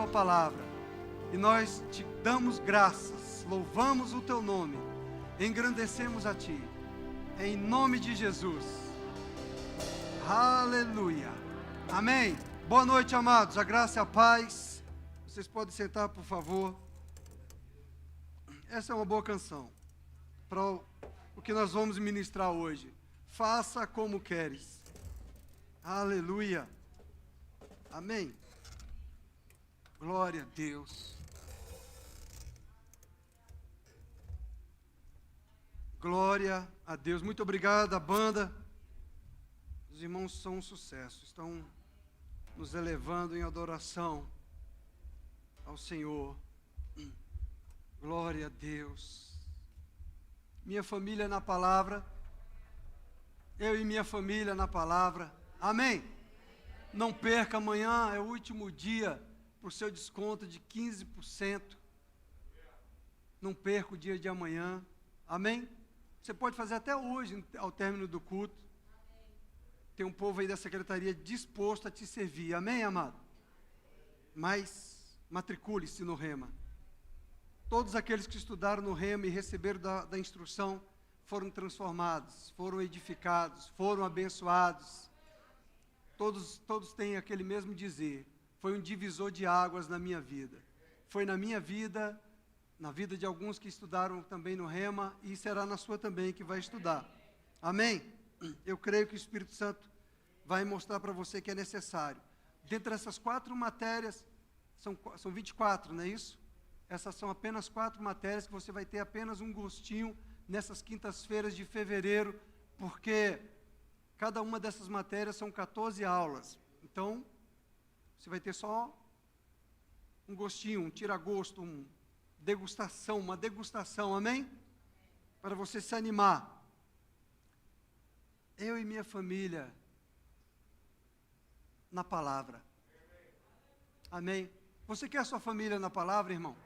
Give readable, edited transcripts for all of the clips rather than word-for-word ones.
tua palavra. E nós te damos graças, louvamos o teu nome, engrandecemos a ti, em nome de Jesus. Aleluia. Amém. Boa noite, amados. A graça e a paz. Vocês podem sentar, por favor. Essa é uma boa canção para o que nós vamos ministrar hoje. Faça como queres. Aleluia. Amém. Glória a Deus. Glória a Deus. Muito obrigado, a banda. Os irmãos são um sucesso. Estão nos elevando em adoração ao Senhor. Glória a Deus. Minha família na palavra. Eu e minha família na palavra. Amém. Não perca, amanhã é o último dia para o seu desconto de 15%. Não perca o dia de amanhã. Amém? Você pode fazer até hoje, ao término do culto. Tem um povo aí da secretaria disposto a te servir. Amém, amado? Mas matricule-se no Rema. Todos aqueles que estudaram no Rema e receberam da instrução foram transformados, foram edificados, foram abençoados. Todos têm aquele mesmo dizer. Foi um divisor de águas na minha vida. Foi na minha vida, na vida de alguns que estudaram também no Rema, e será na sua também que vai estudar. Amém? Eu creio que o Espírito Santo vai mostrar para você que é necessário. Dentre essas 4 matérias, são 24, não é isso? Essas são apenas 4 matérias que você vai ter apenas um gostinho nessas quintas-feiras de fevereiro, porque cada uma dessas matérias são 14 aulas. Então, você vai ter só um gostinho, um tira-gosto, uma degustação, amém? Para você se animar. Eu e minha família na palavra. Amém? Você quer a sua família na palavra, irmão?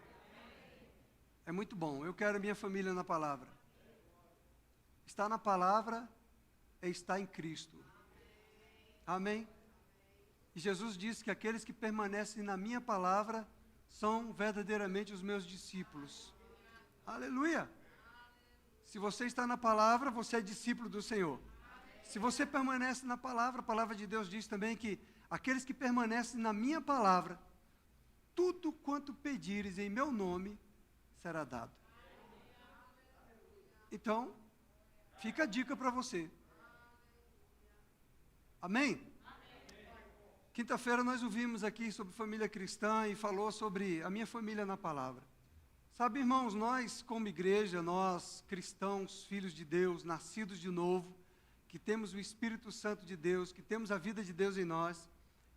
É muito bom. Eu quero minha família na palavra. Estar na palavra é estar em Cristo. Amém? E Jesus disse que aqueles que permanecem na minha palavra são verdadeiramente os meus discípulos. Aleluia! Se você está na palavra, você é discípulo do Senhor. Se você permanece na palavra, a palavra de Deus diz também que aqueles que permanecem na minha palavra, tudo quanto pedires em meu nome será dado. Então, fica a dica para você. Amém? Quinta-feira nós ouvimos aqui sobre família cristã e falou sobre a minha família na palavra. Sabe, irmãos, nós como igreja, nós cristãos, filhos de Deus, nascidos de novo, que temos o Espírito Santo de Deus, que temos a vida de Deus em nós,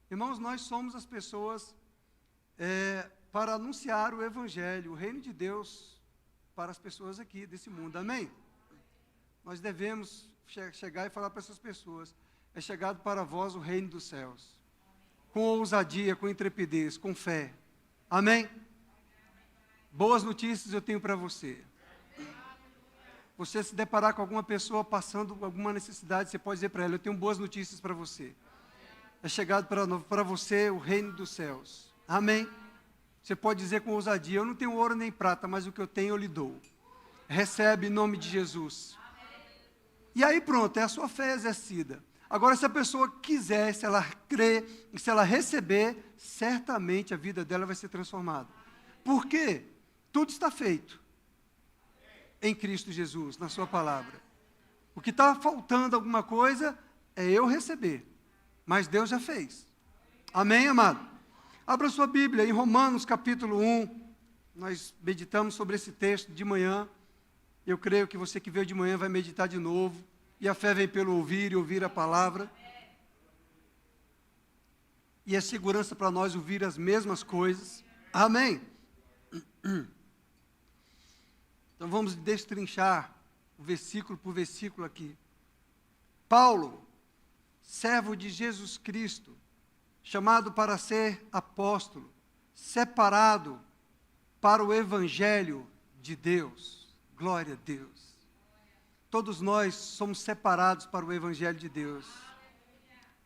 irmãos, nós somos as pessoas para anunciar o Evangelho, o reino de Deus para as pessoas aqui desse mundo, amém? Nós devemos chegar e falar para essas pessoas, é chegado para vós o reino dos céus, com ousadia, com intrepidez, com fé, amém? Boas notícias eu tenho para você. Você se deparar com alguma pessoa passando alguma necessidade, você pode dizer para ela, eu tenho boas notícias para você. É chegado para você o reino dos céus. Amém? Você pode dizer com ousadia, eu não tenho ouro nem prata, mas o que eu tenho eu lhe dou. Recebe em nome de Jesus. E aí pronto, é a sua fé exercida. Agora, se a pessoa quiser, se ela crer, se ela receber, certamente a vida dela vai ser transformada. Por quê? Tudo está feito em Cristo Jesus, na sua palavra. O que está faltando alguma coisa é eu receber, mas Deus já fez. Amém, amado? Abra sua Bíblia em Romanos capítulo 1, nós meditamos sobre esse texto de manhã, eu creio que você que veio de manhã vai meditar de novo, e a fé vem pelo ouvir e ouvir a palavra, e é segurança para nós ouvir as mesmas coisas, amém? Então vamos destrinchar versículo por versículo aqui. Paulo, servo de Jesus Cristo, chamado para ser apóstolo, separado para o Evangelho de Deus. Glória a Deus. Todos nós somos separados para o Evangelho de Deus.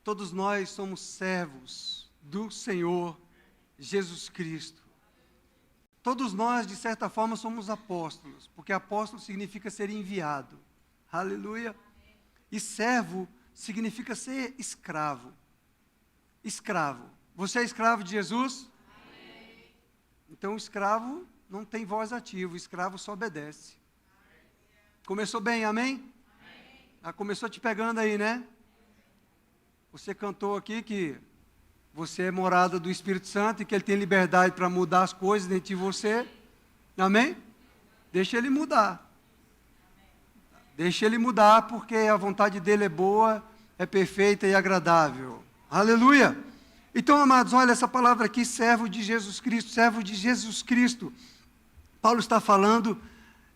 Todos nós somos servos do Senhor Jesus Cristo. Todos nós, de certa forma, somos apóstolos, porque apóstolo significa ser enviado. Aleluia. E servo significa ser escravo. Escravo. Você é escravo de Jesus? Amém. Então, o escravo não tem voz ativa, o escravo só obedece. Começou bem, amém? Amém. Começou te pegando aí, né? Você cantou aqui que você é morada do Espírito Santo e que Ele tem liberdade para mudar as coisas dentro de você. Amém? Deixa Ele mudar. Deixa Ele mudar, porque a vontade dEle é boa, é perfeita e agradável. Aleluia! Então, amados, olha essa palavra aqui, servo de Jesus Cristo, servo de Jesus Cristo. Paulo está falando,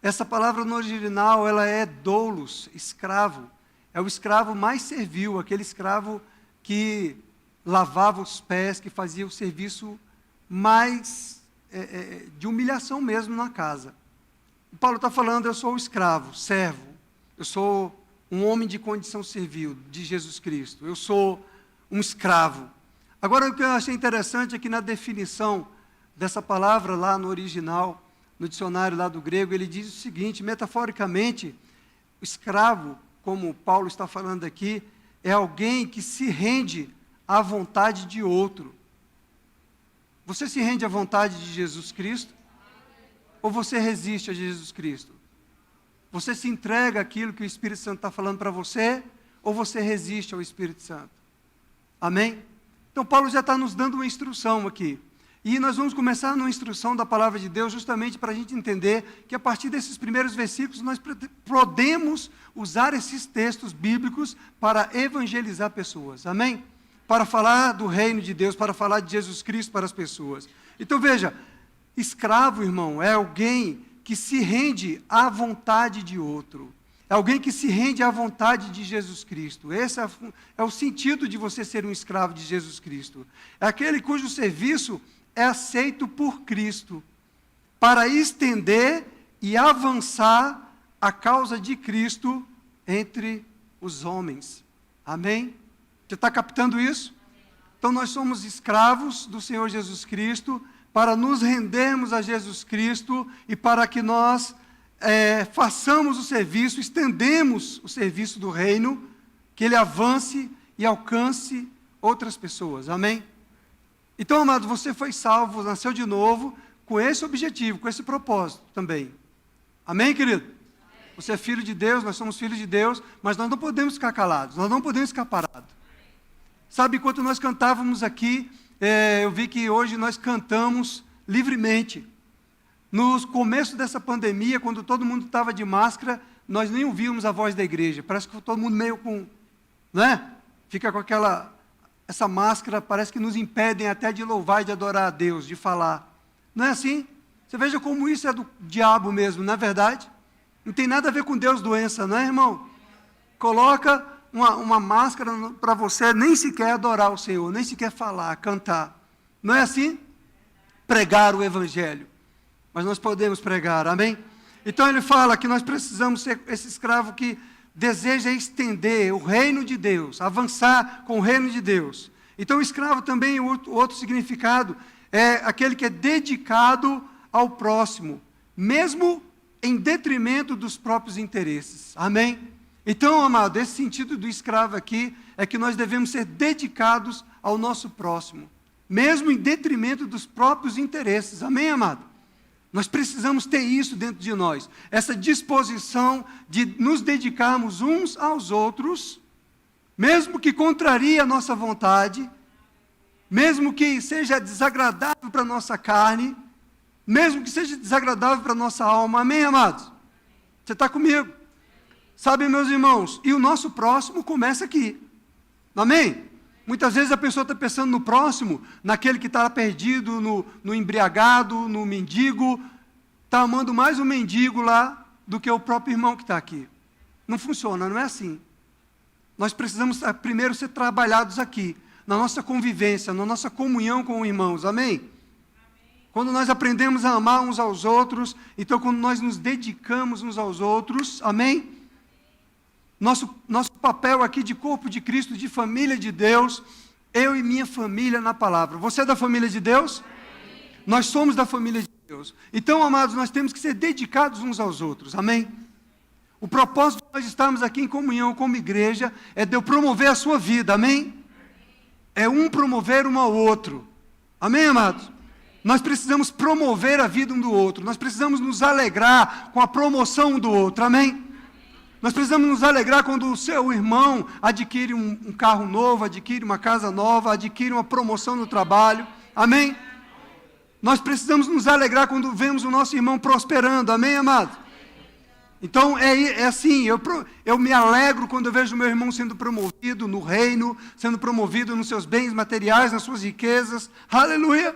essa palavra no original, ela é doulos, escravo. É o escravo mais servil, aquele escravo que lavava os pés, que fazia o serviço mais de humilhação mesmo na casa. O Paulo está falando, eu sou o escravo, servo. Eu sou um homem de condição servil de Jesus Cristo. Eu sou um escravo. Agora, o que eu achei interessante é que na definição dessa palavra lá no original, no dicionário lá do grego, ele diz o seguinte, metaforicamente, o escravo, como Paulo está falando aqui, é alguém que se rende à vontade de outro. Você se rende à vontade de Jesus Cristo? Ou você resiste a Jesus Cristo? Você se entrega àquilo que o Espírito Santo está falando para você? Ou você resiste ao Espírito Santo? Amém? Então, Paulo já está nos dando uma instrução aqui. E nós vamos começar numa instrução da palavra de Deus, justamente para a gente entender que a partir desses primeiros versículos nós podemos usar esses textos bíblicos para evangelizar pessoas. Amém? Para falar do reino de Deus, para falar de Jesus Cristo para as pessoas. Então veja, escravo, irmão, é alguém que se rende à vontade de outro. É alguém que se rende à vontade de Jesus Cristo. Esse é o sentido de você ser um escravo de Jesus Cristo. É aquele cujo serviço é aceito por Cristo, para estender e avançar a causa de Cristo entre os homens. Amém? Você está captando isso? Então nós somos escravos do Senhor Jesus Cristo, para nos rendermos a Jesus Cristo e para que nós façamos o serviço, estendemos o serviço do reino, que ele avance e alcance outras pessoas. Amém? Então, amado, você foi salvo, nasceu de novo, com esse objetivo, com esse propósito também. Amém, querido? Amém. Você é filho de Deus, nós somos filhos de Deus, mas nós não podemos ficar calados, nós não podemos ficar parados. Sabe, enquanto nós cantávamos aqui, eu vi que hoje nós cantamos livremente. No começo dessa pandemia, quando todo mundo estava de máscara, nós nem ouvíamos a voz da igreja. Parece que todo mundo meio com, né? Fica com essa máscara, parece que nos impedem até de louvar e de adorar a Deus, de falar. Não é assim? Você veja como isso é do diabo mesmo, não é verdade? Não tem nada a ver com Deus doença, não é, irmão? Coloca uma máscara para você nem sequer adorar o Senhor, nem sequer falar, cantar. Não é assim? Pregar o Evangelho. Mas nós podemos pregar, amém? Então ele fala que nós precisamos ser esse escravo que deseja estender o reino de Deus, avançar com o reino de Deus. Então o escravo também, o outro significado, é aquele que é dedicado ao próximo, mesmo em detrimento dos próprios interesses. Amém? Então, amado, esse sentido do escravo aqui é que nós devemos ser dedicados ao nosso próximo, mesmo em detrimento dos próprios interesses. Amém, amado? Nós precisamos ter isso dentro de nós, essa disposição de nos dedicarmos uns aos outros, mesmo que contrarie a nossa vontade, mesmo que seja desagradável para a nossa carne, mesmo que seja desagradável para a nossa alma. Amém, amados? Você está comigo? Sabe, meus irmãos, e o nosso próximo começa aqui. Amém? Muitas vezes a pessoa está pensando no próximo, naquele que está perdido, no embriagado, no mendigo, está amando mais o mendigo lá do que o próprio irmão que está aqui. Não funciona, não é assim. Nós precisamos primeiro ser trabalhados aqui, na nossa convivência, na nossa comunhão com os irmãos. Amém? Quando nós aprendemos a amar uns aos outros, então quando nós nos dedicamos uns aos outros, amém? Nosso papel aqui de corpo de Cristo, de família de Deus, Eu e minha família na palavra. Você é da família de Deus? Nós somos da família de Deus. Então, amados, nós temos que ser dedicados uns aos outros. Amém? O propósito de nós estarmos aqui em comunhão como igreja é de eu promover a sua vida. Amém? É um promover um ao outro. Amém, amados? Nós precisamos promover a vida um do outro. Nós precisamos nos alegrar com a promoção um do outro. Amém? Nós precisamos nos alegrar quando o seu irmão adquire um carro novo, adquire uma casa nova, adquire uma promoção no trabalho. Amém? Nós precisamos nos alegrar quando vemos o nosso irmão prosperando. Amém, amado? Então, é assim, eu me alegro quando eu vejo meu irmão sendo promovido no reino, sendo promovido nos seus bens materiais, nas suas riquezas. Aleluia!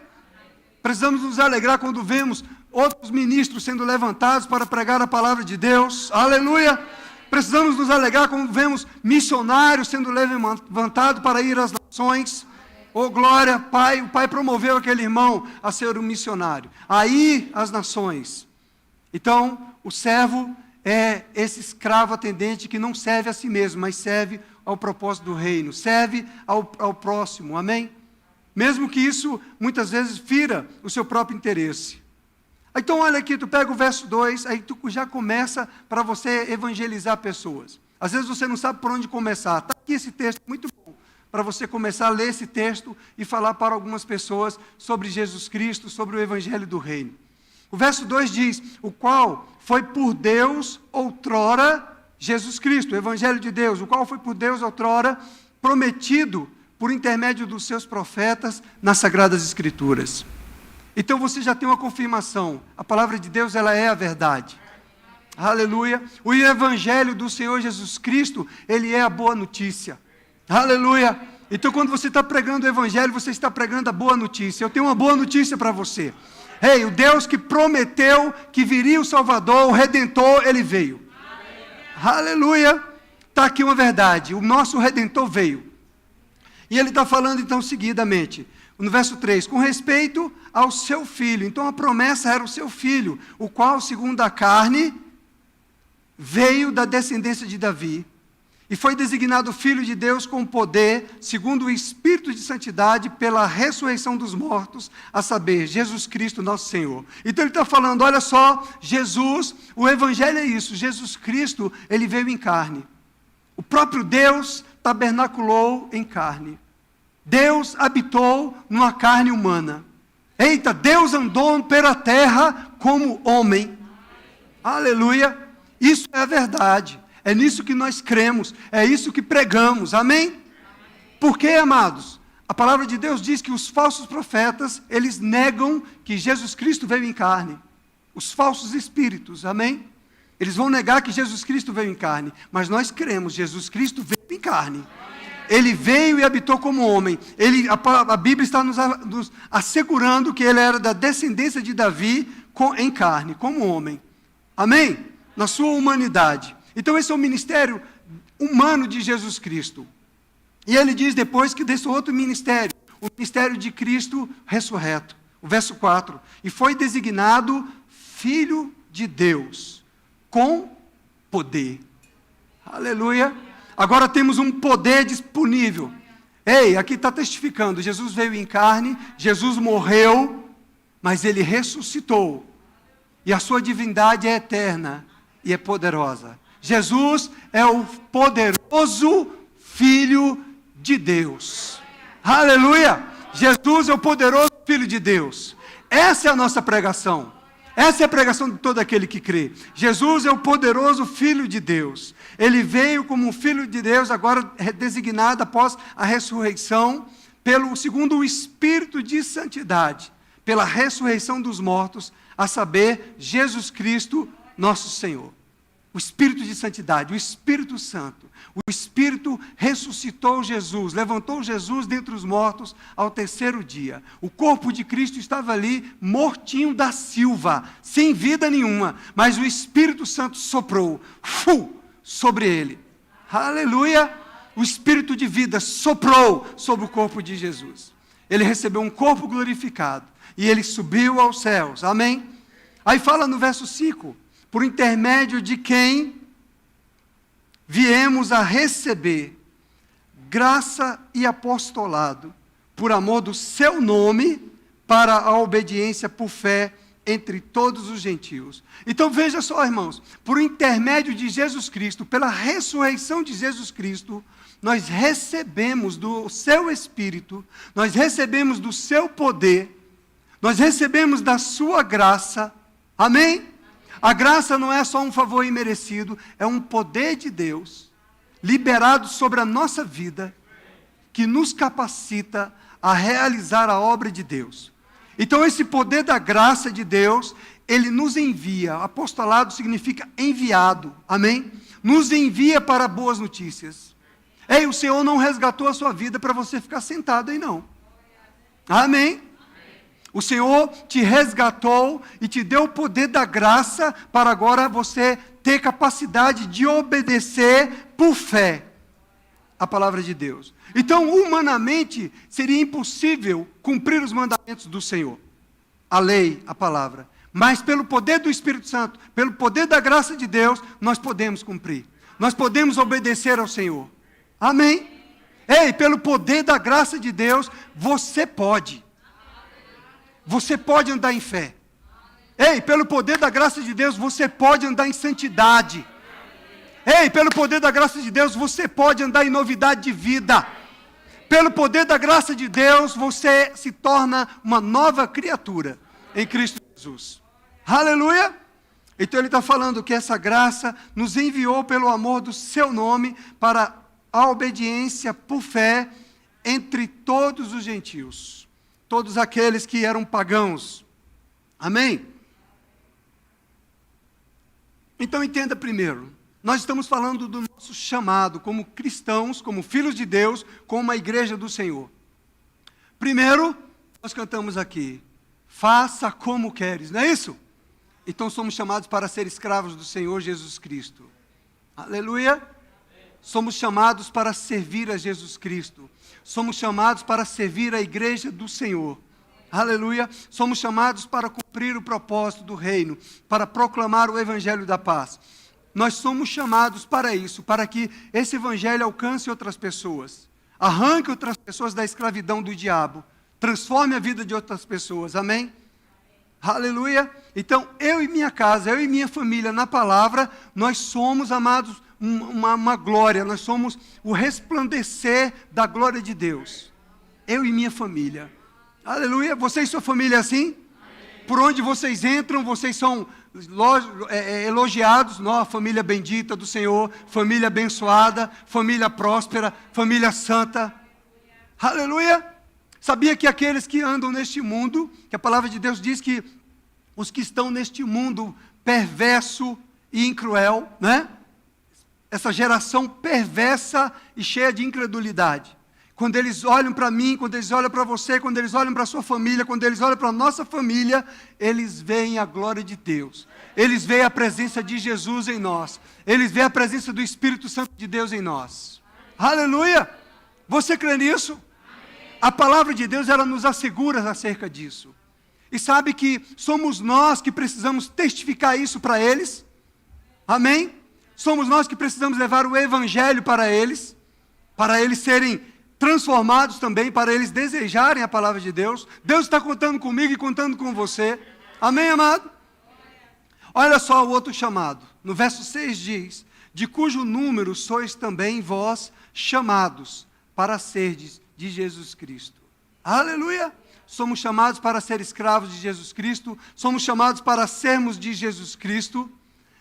Precisamos nos alegrar quando vemos outros ministros sendo levantados para pregar a palavra de Deus. Aleluia! Precisamos nos alegrar quando vemos missionários sendo levantados para ir às nações. Oh, glória, Pai, o Pai promoveu aquele irmão a ser um missionário, a ir às nações. Então, o servo é esse escravo atendente que não serve a si mesmo, mas serve ao propósito do reino, serve ao próximo, amém? Mesmo que isso, muitas vezes, fira o seu próprio interesse. Então, olha aqui, tu pega o verso 2, aí tu já começa para você evangelizar pessoas. Às vezes você não sabe por onde começar. Está aqui esse texto muito bom, para você começar a ler esse texto e falar para algumas pessoas sobre Jesus Cristo, sobre o evangelho do reino. O verso 2 diz, o qual foi por Deus outrora, Jesus Cristo, o evangelho de Deus, o qual foi por Deus outrora prometido por intermédio dos seus profetas nas Sagradas Escrituras. Então você já tem uma confirmação, a palavra de Deus ela é a verdade. Aleluia. O evangelho do Senhor Jesus Cristo, ele é a boa notícia. Aleluia. Então quando você está pregando o evangelho, você está pregando a boa notícia. Eu tenho uma boa notícia para você. Ei, o Deus que prometeu que viria o Salvador, o Redentor, ele veio. Aleluia. Está aqui uma verdade, o nosso Redentor veio. E ele está falando então seguidamente, no verso 3, com respeito ao seu filho. Então a promessa era o seu filho, o qual, segundo a carne, veio da descendência de Davi, e foi designado filho de Deus com poder, segundo o Espírito de santidade, pela ressurreição dos mortos, a saber, Jesus Cristo, nosso Senhor. Então ele está falando, olha só, Jesus, o Evangelho é isso, Jesus Cristo, ele veio em carne. O próprio Deus tabernaculou em carne. Deus habitou numa carne humana. Eita, Deus andou pela terra como homem. Aleluia. Isso é a verdade. É nisso que nós cremos. É isso que pregamos. Amém? Por quê, amados? A palavra de Deus diz que os falsos profetas, eles negam que Jesus Cristo veio em carne. Os falsos espíritos. Amém? Eles vão negar que Jesus Cristo veio em carne. Mas nós cremos, Jesus Cristo veio em carne. Ele veio e habitou como homem. A Bíblia está nos assegurando que ele era da descendência de Davi em carne, como homem. Amém? Na sua humanidade. Então esse é o ministério humano de Jesus Cristo. E ele diz depois que desse outro ministério, o ministério de Cristo ressurreto. O verso 4. E foi designado Filho de Deus, com poder. Aleluia. Agora temos um poder disponível. Ei, aqui está testificando, Jesus veio em carne, Jesus morreu, mas ele ressuscitou. E a sua divindade é eterna e é poderosa. Jesus é o poderoso Filho de Deus. Aleluia! Jesus é o poderoso Filho de Deus. Essa é a nossa pregação. Essa é a pregação de todo aquele que crê. Jesus é o poderoso Filho de Deus. Ele veio como um Filho de Deus, agora designado após a ressurreição, segundo o Espírito de santidade, pela ressurreição dos mortos, a saber, Jesus Cristo, nosso Senhor. O Espírito de santidade, o Espírito Santo. O Espírito ressuscitou Jesus, levantou Jesus dentre os mortos ao terceiro dia. O corpo de Cristo estava ali, mortinho da silva, sem vida nenhuma. Mas o Espírito Santo soprou sobre ele. Aleluia! O Espírito de vida soprou sobre o corpo de Jesus. Ele recebeu um corpo glorificado. E ele subiu aos céus. Amém? Aí fala no verso 5. Por intermédio de quem viemos a receber graça e apostolado, por amor do seu nome, para a obediência por fé entre todos os gentios. Então veja só, irmãos, por intermédio de Jesus Cristo, pela ressurreição de Jesus Cristo, nós recebemos do seu Espírito, nós recebemos do seu poder, nós recebemos da sua graça, amém? A graça não é só um favor imerecido, é um poder de Deus, liberado sobre a nossa vida, que nos capacita a realizar a obra de Deus. Então esse poder da graça de Deus, ele nos envia. Apostolado significa enviado, amém? Nos envia para boas notícias. Ei, o Senhor não resgatou a sua vida para você ficar sentado aí não. Amém? O Senhor te resgatou e te deu o poder da graça para agora você ter capacidade de obedecer por fé a palavra de Deus. Então, humanamente, seria impossível cumprir os mandamentos do Senhor, a lei, a palavra. Mas pelo poder do Espírito Santo, pelo poder da graça de Deus, nós podemos cumprir. Nós podemos obedecer ao Senhor. Amém? Ei, pelo poder da graça de Deus, você pode. Você pode andar em fé. Ei, pelo poder da graça de Deus, você pode andar em santidade. Ei, pelo poder da graça de Deus, você pode andar em novidade de vida. Pelo poder da graça de Deus, você se torna uma nova criatura em Cristo Jesus. Aleluia! Então ele está falando que essa graça nos enviou pelo amor do seu nome para a obediência por fé entre todos os gentios. Todos aqueles que eram pagãos. Amém? Então entenda primeiro. Nós estamos falando do nosso chamado como cristãos, como filhos de Deus, como a igreja do Senhor. Primeiro, nós cantamos aqui, faça como queres, não é isso? Então somos chamados para ser escravos do Senhor Jesus Cristo. Aleluia! Somos chamados para servir a Jesus Cristo. Somos chamados para servir a igreja do Senhor. Aleluia! Somos chamados para cumprir o propósito do reino, para proclamar o evangelho da paz. Nós somos chamados para isso, para que esse evangelho alcance outras pessoas, arranque outras pessoas da escravidão do diabo, transforme a vida de outras pessoas, amém? Aleluia! Então, eu e minha casa, eu e minha família, na palavra, nós somos, amados, uma glória, nós somos o resplandecer da glória de Deus. Eu e minha família. Aleluia! Você e sua família é assim? Por onde vocês entram, vocês são elogiados, não, família bendita do Senhor, família abençoada, família próspera, família santa. Aleluia! Sabia que aqueles que andam neste mundo, que a palavra de Deus diz que os que estão neste mundo perverso e cruel, né? Essa geração perversa e cheia de incredulidade. Quando eles olham para mim, quando eles olham para você, quando eles olham para a sua família, quando eles olham para a nossa família, eles veem a glória de Deus. Eles veem a presença de Jesus em nós. Eles veem a presença do Espírito Santo de Deus em nós. Aleluia! Você crê nisso? A palavra de Deus, ela nos assegura acerca disso. E sabe que somos nós que precisamos testificar isso para eles? Amém? Somos nós que precisamos levar o evangelho para eles serem transformados também, para eles desejarem a palavra de Deus. Deus está contando comigo e contando com você. Amém, amado? Olha só o outro chamado. No verso 6 diz, de cujo número sois também vós chamados para serdes de Jesus Cristo. Aleluia! Somos chamados para ser escravos de Jesus Cristo, somos chamados para sermos de Jesus Cristo.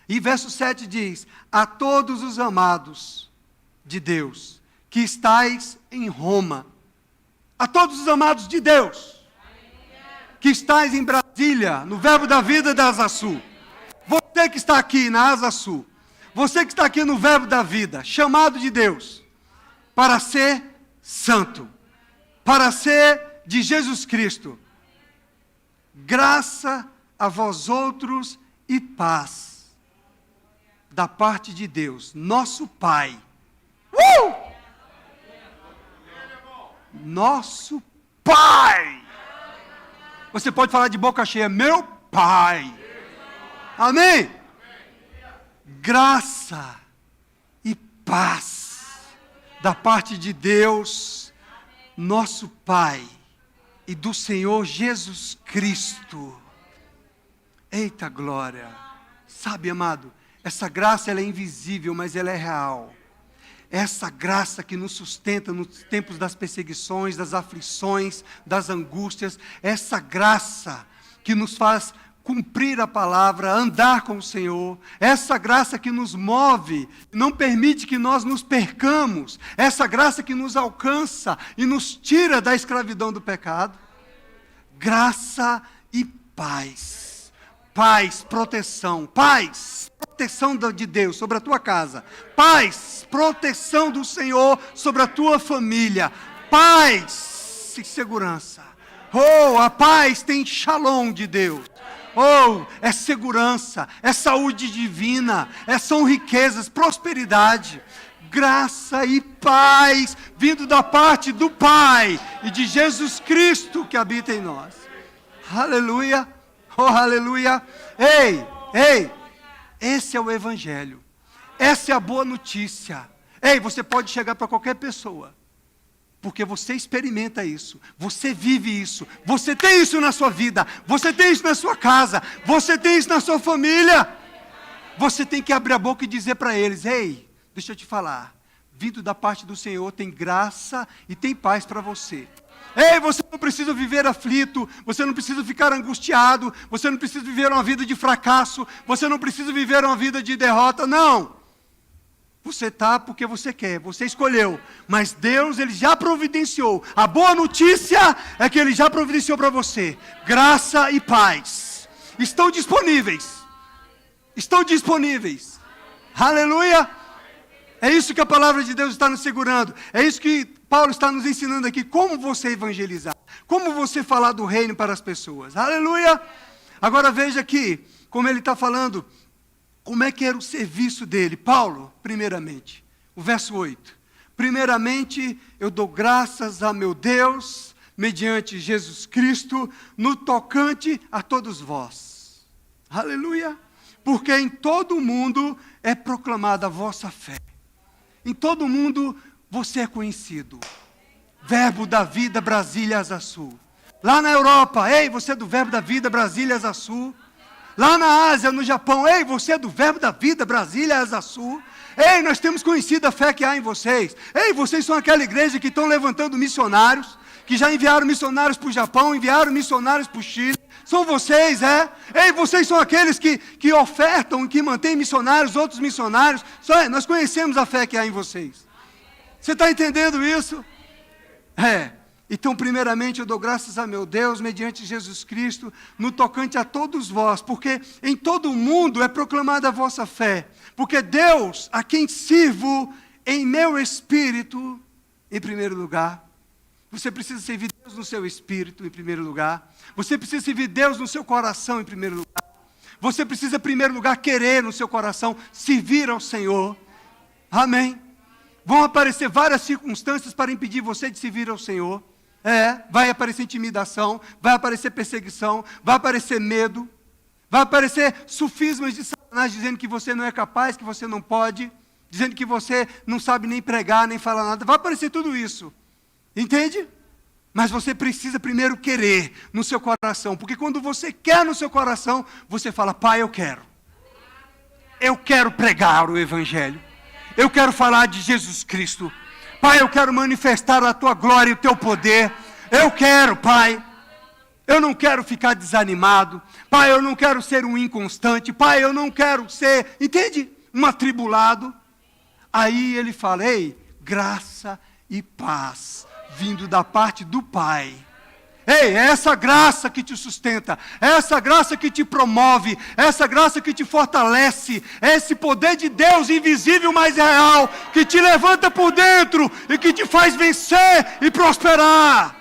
E verso 7 diz, a todos os amados de Deus, que estáis em Roma, a todos os amados de Deus, que estáis em Brasília, no Verbo da Vida da Asa Sul, você que está aqui na Asa Sul, você que está aqui no Verbo da Vida, chamado de Deus, para ser santo, para ser de Jesus Cristo, graça a vós outros e paz, da parte de Deus, nosso Pai. Nosso Pai. Você pode falar de boca cheia, meu Pai. Amém? Graça e paz da parte de Deus, nosso Pai, e do Senhor Jesus Cristo. Eita glória! Sabe, amado, essa graça ela é invisível, mas ela é real. Essa graça que nos sustenta nos tempos das perseguições, das aflições, das angústias, essa graça que nos faz cumprir a palavra, andar com o Senhor, essa graça que nos move, não permite que nós nos percamos, essa graça que nos alcança e nos tira da escravidão do pecado. Graça e paz. Paz, proteção. Paz, proteção de Deus sobre a tua casa. Paz, proteção do Senhor sobre a tua família. Paz e segurança. Oh, a paz tem shalom de Deus. Oh, é segurança, é saúde divina, são riquezas, prosperidade, graça e paz, vindo da parte do Pai e de Jesus Cristo que habita em nós. Aleluia, oh aleluia. Ei, esse é o Evangelho, essa é a boa notícia. Ei, você pode chegar para qualquer pessoa, porque você experimenta isso, você vive isso, você tem isso na sua vida, você tem isso na sua casa, você tem isso na sua família. Você tem que abrir a boca e dizer para eles: ei, deixa eu te falar, vindo da parte do Senhor tem graça e tem paz para você. Ei, você não precisa viver aflito, você não precisa ficar angustiado, você não precisa viver uma vida de fracasso, você não precisa viver uma vida de derrota, não. Você está porque você quer, você escolheu, mas Deus ele já providenciou. A boa notícia é que Ele já providenciou para você graça e paz. Estão disponíveis. Estão disponíveis. Aleluia! É isso que a palavra de Deus está nos segurando. É isso que Paulo está nos ensinando aqui. Como você evangelizar. Como você falar do reino para as pessoas. Aleluia! Agora veja aqui, como ele está falando. Como é que era o serviço dele? Paulo, primeiramente, o verso 8. Primeiramente, eu dou graças a meu Deus, mediante Jesus Cristo, no tocante a todos vós. Aleluia! Porque em todo o mundo é proclamada a vossa fé. Em todo o mundo você é conhecido. Verbo da Vida, Brasília, Asa Sul. Lá na Europa, ei, você é do Verbo da Vida, Brasília, Asa Sul. Lá na Ásia, no Japão, ei, você é do Verbo da Vida, Brasília, Asa Sul. Ei, nós temos conhecido a fé que há em vocês. Ei, vocês são aquela igreja que estão levantando missionários, que já enviaram missionários para o Japão, enviaram missionários para o Chile. São vocês, é? Ei, vocês são aqueles que ofertam, que mantêm missionários, outros missionários. Nós conhecemos a fé que há em vocês. Você está entendendo isso? Então, primeiramente, eu dou graças a meu Deus, mediante Jesus Cristo, no tocante a todos vós, porque em todo o mundo é proclamada a vossa fé. Porque Deus, a quem sirvo em meu espírito, em primeiro lugar. Você precisa servir Deus no seu espírito, em primeiro lugar. Você precisa servir Deus no seu coração, em primeiro lugar. Você precisa, em primeiro lugar, querer no seu coração servir ao Senhor. Amém? Vão aparecer várias circunstâncias para impedir você de servir ao Senhor. Vai aparecer intimidação, vai aparecer perseguição, vai aparecer medo, vai aparecer sofismas de Satanás dizendo que você não é capaz, que você não pode, dizendo que você não sabe nem pregar, nem falar nada. Vai aparecer tudo isso, entende? Mas você precisa primeiro querer no seu coração, porque quando você quer no seu coração, você fala: Pai, eu quero pregar o Evangelho, eu quero falar de Jesus Cristo. Pai, eu quero manifestar a Tua glória e o Teu poder. Eu quero, Pai. Eu não quero ficar desanimado. Pai, eu não quero ser um inconstante. Pai, eu não quero ser, entende? Um atribulado. Aí ele fala: ei, graça e paz, vindo da parte do Pai. Ei, é essa graça que te sustenta, é essa graça que te promove, é essa graça que te fortalece, é esse poder de Deus invisível, mas real, que te levanta por dentro e que te faz vencer e prosperar.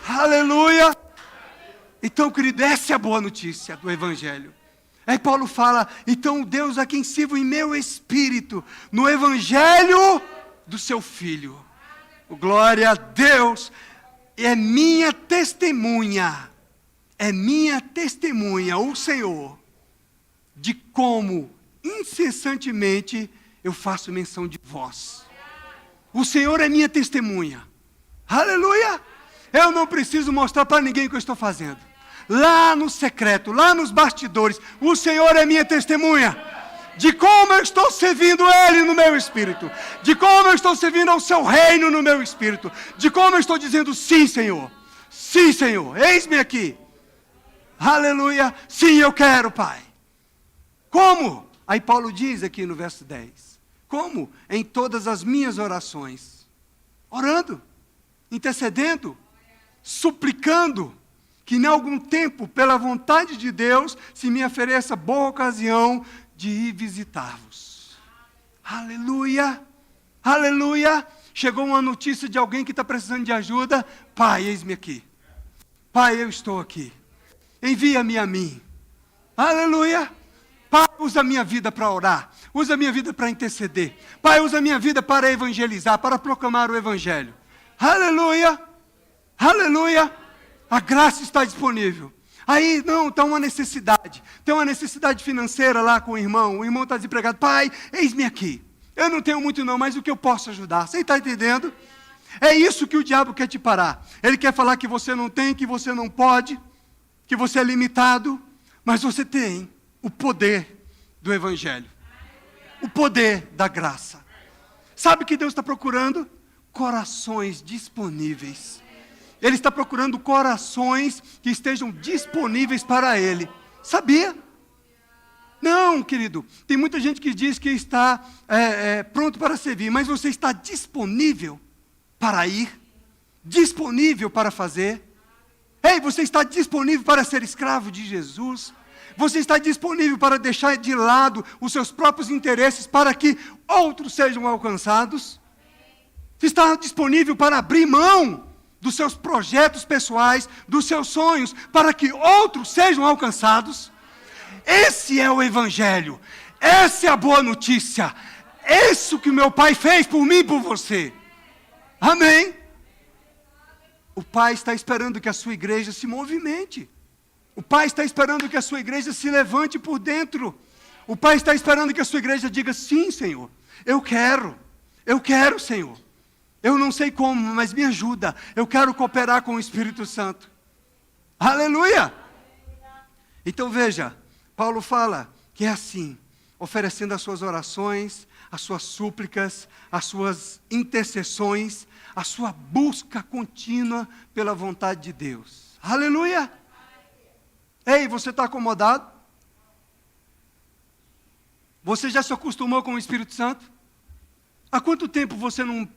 Aleluia! Então, querido, essa é a boa notícia do Evangelho. Aí Paulo fala: então Deus a quem sirvo em meu espírito, no Evangelho do seu Filho. Glória a Deus! É minha testemunha, o Senhor, de como incessantemente eu faço menção de vós. O Senhor é minha testemunha. Aleluia! Eu não preciso mostrar para ninguém o que eu estou fazendo. Lá no secreto, lá nos bastidores, o Senhor é minha testemunha. De como eu estou servindo Ele no meu espírito. De como eu estou servindo ao seu reino no meu espírito. De como eu estou dizendo, sim, Senhor. Sim, Senhor, eis-me aqui. Aleluia, sim, eu quero, Pai. Como? Aí Paulo diz aqui no verso 10. Como? Em todas as minhas orações. Orando, intercedendo, suplicando, que em algum tempo, pela vontade de Deus, se me ofereça boa ocasião de ir visitar-vos. Aleluia, aleluia. Chegou uma notícia de alguém que está precisando de ajuda. Pai, eis-me aqui. Pai, eu estou aqui. Envia-me a mim. Aleluia. Pai, usa a minha vida para orar. Usa a minha vida para interceder. Pai, usa a minha vida para evangelizar, para proclamar o evangelho. Aleluia. Aleluia. A graça está disponível. Aí, não, está uma necessidade. Tem uma necessidade financeira lá com o irmão. O irmão está desempregado. Pai, eis-me aqui. Eu não tenho muito não, mas o que eu posso ajudar? Você está entendendo? É isso que o diabo quer te parar. Ele quer falar que você não tem, que você não pode, que você é limitado. Mas você tem o poder do evangelho. O poder da graça. Sabe o que Deus está procurando? Corações disponíveis. Ele está procurando corações que estejam disponíveis para Ele. Sabia? Não, querido. Tem muita gente que diz que está pronto para servir. Mas você está disponível para ir? Disponível para fazer? Ei, você está disponível para ser escravo de Jesus? Você está disponível para deixar de lado os seus próprios interesses para que outros sejam alcançados? Você está disponível para abrir mão dos seus projetos pessoais, dos seus sonhos, para que outros sejam alcançados? Esse é o Evangelho. Essa é a boa notícia. Isso que o meu Pai fez por mim e por você. Amém? O Pai está esperando que a sua igreja se movimente. O Pai está esperando que a sua igreja se levante por dentro. O Pai está esperando que a sua igreja diga, sim, Senhor, eu quero, Senhor. Eu não sei como, mas me ajuda. Eu quero cooperar com o Espírito Santo. Aleluia! Então veja, Paulo fala que é assim, oferecendo as suas orações, as suas súplicas, as suas intercessões, a sua busca contínua pela vontade de Deus. Aleluia! Ei, você está acomodado? Você já se acostumou com o Espírito Santo? Há quanto tempo você não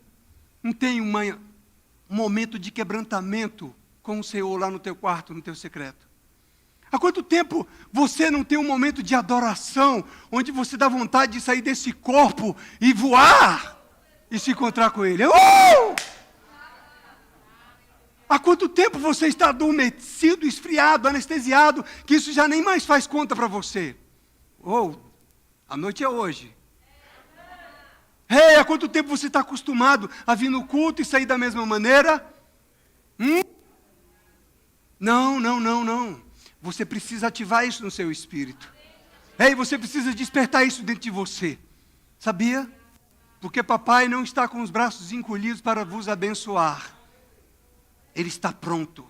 tem um momento de quebrantamento com o Senhor lá no teu quarto, no teu secreto? Há quanto tempo você não tem um momento de adoração, onde você dá vontade de sair desse corpo e voar e se encontrar com Ele? Há quanto tempo você está adormecido, esfriado, anestesiado, que isso já nem mais faz conta para você? A noite é hoje. Ei, há quanto tempo você está acostumado a vir no culto e sair da mesma maneira? Não. Você precisa ativar isso no seu espírito. Ei, você precisa despertar isso dentro de você. Sabia? Porque papai não está com os braços encolhidos para vos abençoar. Ele está pronto.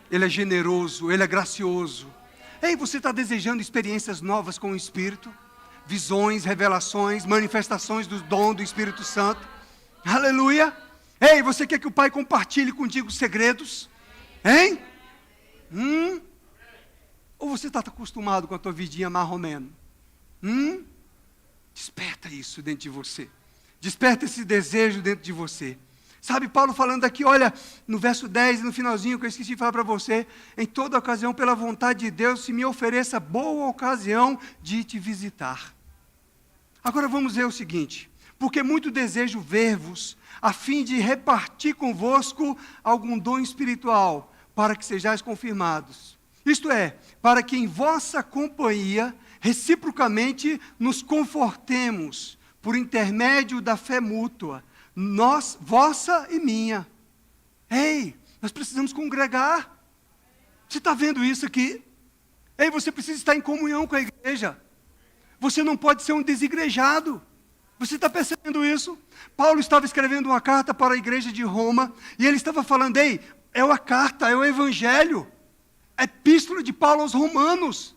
Ele é generoso, Ele é gracioso. Ei, você está desejando experiências novas com o Espírito? Visões, revelações, manifestações do dom do Espírito Santo? Aleluia! Ei, você quer que o Pai compartilhe contigo segredos? Hein? Ou você está acostumado com a tua vidinha marromeno? Desperta isso dentro de você. Desperta esse desejo dentro de você. Sabe, Paulo falando aqui, olha, no verso 10, no finalzinho, que eu esqueci de falar para você, em toda ocasião, pela vontade de Deus, se me ofereça boa ocasião de te visitar. Agora vamos ver o seguinte, porque muito desejo ver-vos, a fim de repartir convosco algum dom espiritual, para que sejais confirmados. Isto é, para que em vossa companhia, reciprocamente, nos confortemos, por intermédio da fé mútua, vossa e minha. Ei, nós precisamos congregar. Você está vendo isso aqui? Ei, você precisa estar em comunhão com a igreja. Você não pode ser um desigrejado. Você está percebendo isso? Paulo estava escrevendo uma carta para a igreja de Roma, e ele estava falando, ei, é uma carta, é o evangelho, é a epístola de Paulo aos romanos,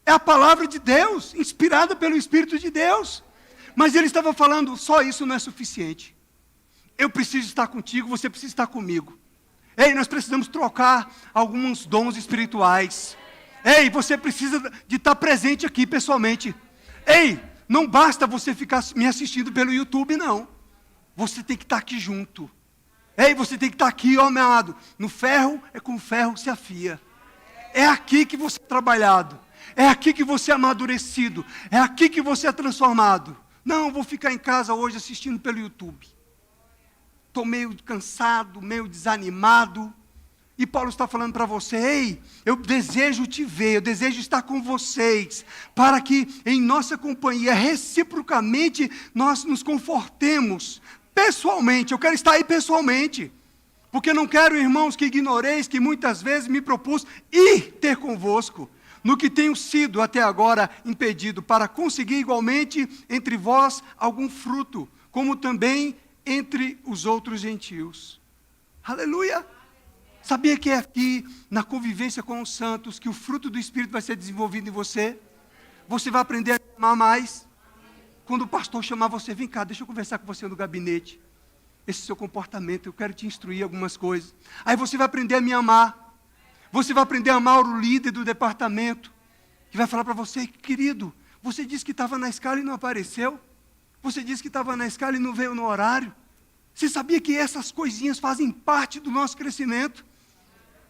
é a palavra de Deus, inspirada pelo Espírito de Deus. Mas ele estava falando, só isso não é suficiente. Eu preciso estar contigo, você precisa estar comigo. Ei, nós precisamos trocar alguns dons espirituais. Ei, você precisa de estar presente aqui pessoalmente. Ei, não basta você ficar me assistindo pelo YouTube, não. Você tem que estar aqui junto. Ei, você tem que estar aqui, ó meu amado. No ferro, é com o ferro que se afia. É aqui que você é trabalhado. É aqui que você é amadurecido. É aqui que você é transformado. Não, vou ficar em casa hoje assistindo pelo YouTube. Estou meio cansado, meio desanimado. E Paulo está falando para você, ei, eu desejo te ver, eu desejo estar com vocês, para que em nossa companhia, reciprocamente, nós nos confortemos, pessoalmente. Eu quero estar aí pessoalmente, porque não quero, irmãos, que ignoreis que muitas vezes me propus ir ter convosco, no que tenho sido até agora impedido, para conseguir igualmente entre vós algum fruto, como também entre os outros gentios. Aleluia! Sabia que é aqui, na convivência com os santos, que o fruto do Espírito vai ser desenvolvido em você? Você vai aprender a amar mais. Quando o pastor chamar você, vem cá, deixa eu conversar com você no gabinete. Esse seu comportamento, eu quero te instruir algumas coisas. Aí você vai aprender a me amar. Você vai aprender a amar o líder do departamento, que vai falar para você, querido, você disse que estava na escala e não apareceu? Você disse que estava na escala e não veio no horário? Você sabia que essas coisinhas fazem parte do nosso crescimento?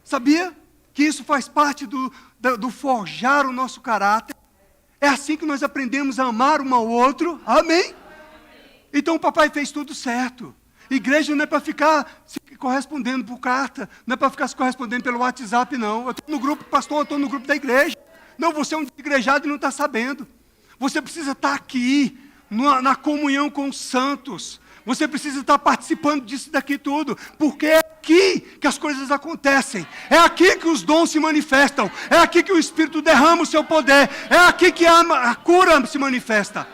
Sabia que isso faz parte do forjar o nosso caráter? É assim que nós aprendemos a amar um ao outro. Amém? Então o papai fez tudo certo. Igreja não é para ficar se correspondendo por carta, não é para ficar se correspondendo pelo WhatsApp, não. Eu estou no grupo, pastor, eu estou no grupo da igreja. Não, você é um desigrejado e não está sabendo. Você precisa estar aqui, na comunhão com os santos. Você precisa estar participando disso daqui tudo, porque é aqui que as coisas acontecem, é aqui que os dons se manifestam, é aqui que o Espírito derrama o seu poder, é aqui que a cura se manifesta,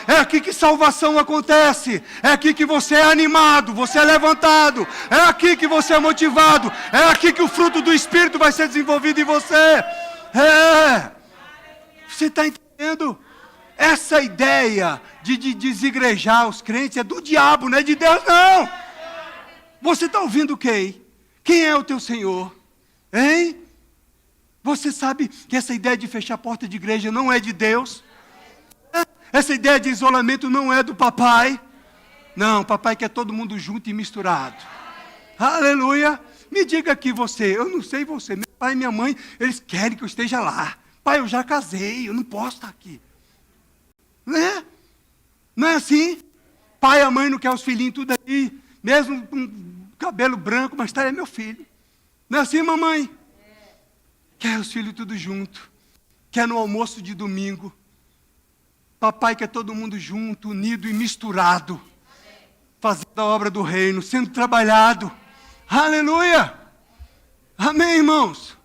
é aqui que salvação acontece, é aqui que você é animado, você é levantado, é aqui que você é motivado, é aqui que o fruto do Espírito vai ser desenvolvido em você. Você está entendendo? Essa ideia de desigrejar os crentes é do diabo, não é de Deus, não. Você está ouvindo quem? Quem é o teu Senhor? Hein? Você sabe que essa ideia de fechar a porta de igreja não é de Deus? Essa ideia de isolamento não é do papai? Não, o papai quer todo mundo junto e misturado. Aleluia! Me diga aqui você, eu não sei você, meu pai e minha mãe, eles querem que eu esteja lá. Pai, eu já casei, eu não posso estar aqui. Né? Não é assim? Pai e a mãe não querem os filhinhos tudo aí, mesmo com cabelo branco, mas tá aí meu filho. Não é assim, mamãe? Quer os filhos tudo junto. Quer no almoço de domingo. Papai quer todo mundo junto, unido e misturado. Fazendo a obra do reino, sendo trabalhado. Aleluia! Amém, irmãos?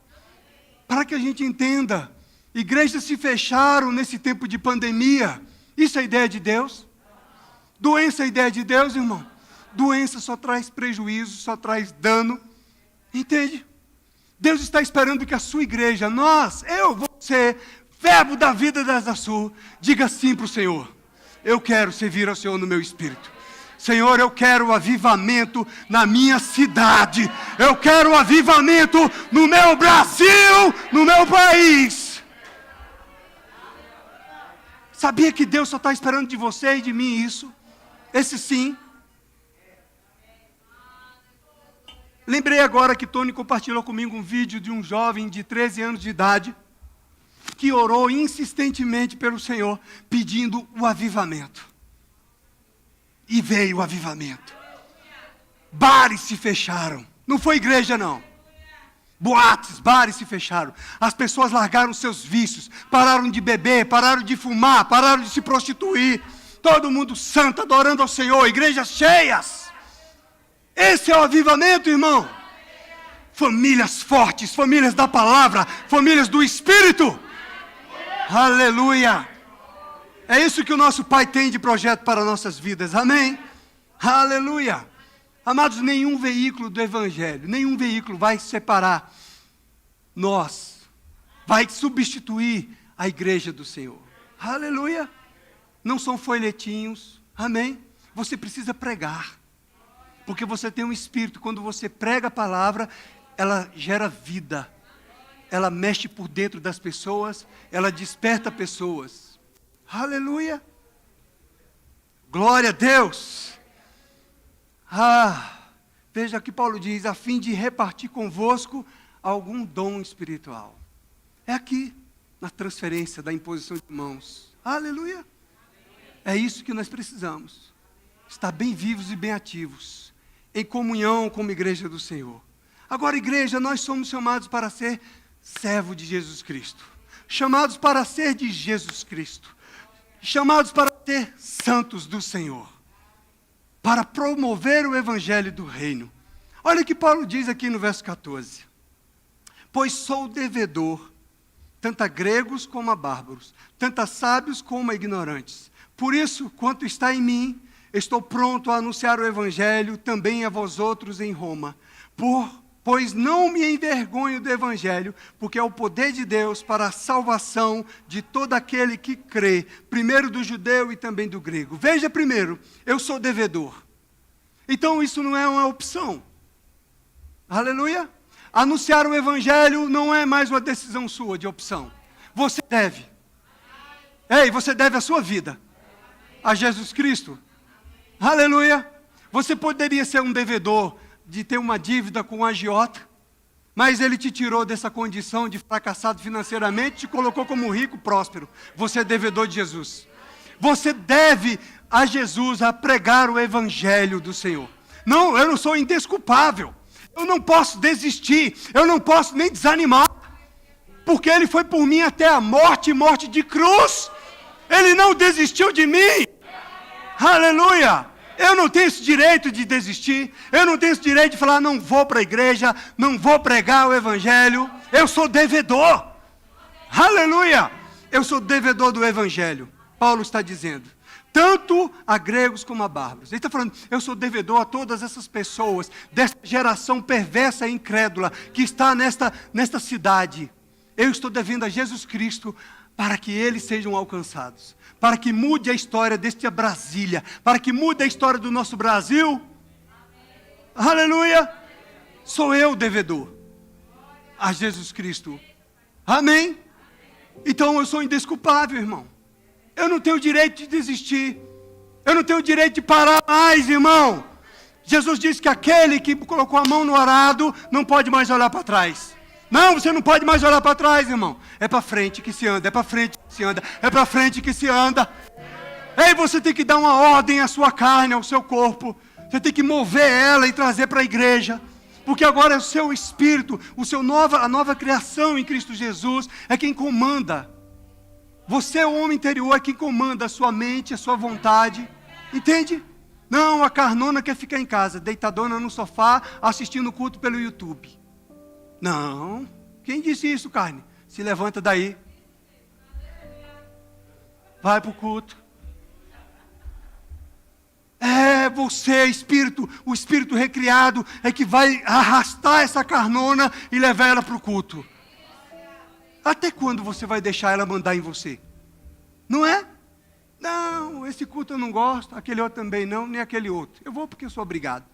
Para que a gente entenda, igrejas se fecharam nesse tempo de pandemia. Isso é ideia de Deus? Doença é ideia de Deus, irmão? Doença só traz prejuízo, só traz dano. Entende? Deus está esperando que a sua igreja, nós, eu, você, verbo da vida da Sul, diga sim para o Senhor. Eu quero servir ao Senhor no meu espírito. Senhor, eu quero avivamento na minha cidade. Eu quero avivamento no meu Brasil, no meu país. Sabia que Deus só está esperando de você e de mim isso? Esse sim. Lembrei agora que Tony compartilhou comigo um vídeo de um jovem de 13 anos de idade que orou insistentemente pelo Senhor, pedindo o avivamento. E veio o avivamento. Bares se fecharam. Não foi igreja, não. Boates, bares se fecharam. As pessoas largaram seus vícios, pararam de beber, pararam de fumar, pararam de se prostituir. Todo mundo santo, adorando ao Senhor, igrejas cheias. Esse é o avivamento, irmão. Famílias fortes, famílias da palavra, famílias do Espírito. Aleluia. É isso que o nosso Pai tem de projeto para nossas vidas. Amém? Aleluia. Amados, nenhum veículo do Evangelho, nenhum veículo vai separar nós, vai substituir a igreja do Senhor. Aleluia. Não são folhetinhos. Amém? Você precisa pregar. Porque você tem um espírito. Quando você prega a palavra, ela gera vida. Ela mexe por dentro das pessoas. Ela desperta pessoas. Aleluia. Glória a Deus. Veja que Paulo diz, a fim de repartir convosco algum dom espiritual. É aqui, na transferência da imposição de mãos. Aleluia. É isso que nós precisamos. Estar bem vivos e bem ativos, em comunhão como igreja do Senhor. Agora, igreja, nós somos chamados para ser servo de Jesus Cristo. Chamados para ser de Jesus Cristo. Chamados para ser santos do Senhor. Para promover o evangelho do reino. Olha o que Paulo diz aqui no verso 14. Pois sou devedor, tanto a gregos como a bárbaros, tanto a sábios como a ignorantes. Por isso, quanto está em mim, estou pronto a anunciar o evangelho também a vós outros em Roma. Pois não me envergonho do evangelho, porque é o poder de Deus para a salvação de todo aquele que crê, primeiro do judeu e também do grego. Veja primeiro, eu sou devedor. Então isso não é uma opção. Aleluia. Anunciar o evangelho não é mais uma decisão sua de opção. Você deve. Ei, você deve a sua vida a Jesus Cristo. Aleluia. Você poderia ser um devedor de ter uma dívida com um agiota, mas ele te tirou dessa condição de fracassado financeiramente, te colocou como rico, próspero. Você é devedor de Jesus. Você deve a Jesus a pregar o evangelho do Senhor. Não, eu não sou indesculpável. Eu não posso desistir. Eu não posso nem desanimar. Porque ele foi por mim até a morte, morte de cruz. Ele não desistiu de mim. Aleluia. Eu não tenho esse direito de desistir. Eu não tenho esse direito de falar, não vou para a igreja, não vou pregar o evangelho. Eu sou devedor. Aleluia. Eu sou devedor do evangelho. Paulo está dizendo. Tanto a gregos como a bárbaros. Ele está falando, eu sou devedor a todas essas pessoas, dessa geração perversa e incrédula, que está nesta cidade. Eu estou devendo a Jesus Cristo, para que eles sejam alcançados. Para que mude a história deste Brasília. Para que mude a história do nosso Brasil. Aleluia. Sou eu o devedor a Jesus Cristo. Amém. Então eu sou indesculpável, irmão. Eu não tenho direito de desistir. Eu não tenho direito de parar mais, irmão. Jesus disse que aquele que colocou a mão no arado não pode mais olhar para trás. Não, você não pode mais olhar para trás, irmão. É para frente que se anda, é para frente que se anda, é para frente que se anda. Ei, você tem que dar uma ordem à sua carne, ao seu corpo. Você tem que mover ela e trazer para a igreja. Porque agora é o seu espírito, a nova criação em Cristo Jesus é quem comanda. Você, o homem interior, é quem comanda a sua mente, a sua vontade. Entende? Não, a carnona quer ficar em casa, deitadona no sofá, assistindo o culto pelo YouTube. Não. Quem disse isso, carne? Se levanta daí. Vai para o culto. É você, espírito, o espírito recriado é que vai arrastar essa carnona e levar ela para o culto. Até quando você vai deixar ela mandar em você? Não é? Não, esse culto eu não gosto, aquele outro também não, nem aquele outro. Eu vou porque eu sou obrigado.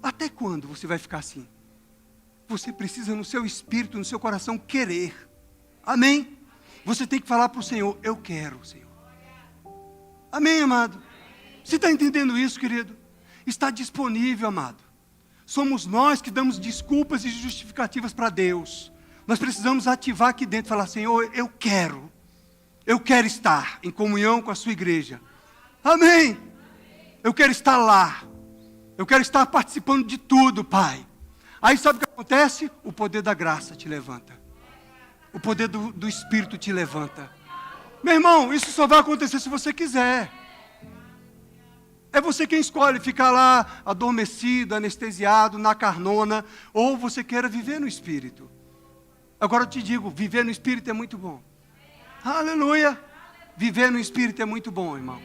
Até quando você vai ficar assim? Você precisa no seu espírito, no seu coração querer. Amém? Você tem que falar para o Senhor, eu quero, Senhor. Amém, amado? Você está entendendo isso, querido? Está disponível, amado. Somos nós que damos desculpas e justificativas para Deus. Nós precisamos ativar aqui dentro e falar, Senhor, eu quero estar em comunhão com a sua igreja. Amém? Eu quero estar lá. Eu quero estar participando de tudo, Pai. Aí sabe o que acontece? O poder da graça te levanta. O poder do Espírito te levanta. Meu irmão, isso só vai acontecer se você quiser. É você quem escolhe ficar lá adormecido, anestesiado, na carnona, ou você queira viver no Espírito. Agora eu te digo, viver no Espírito é muito bom. Aleluia. Viver no Espírito é muito bom, irmão.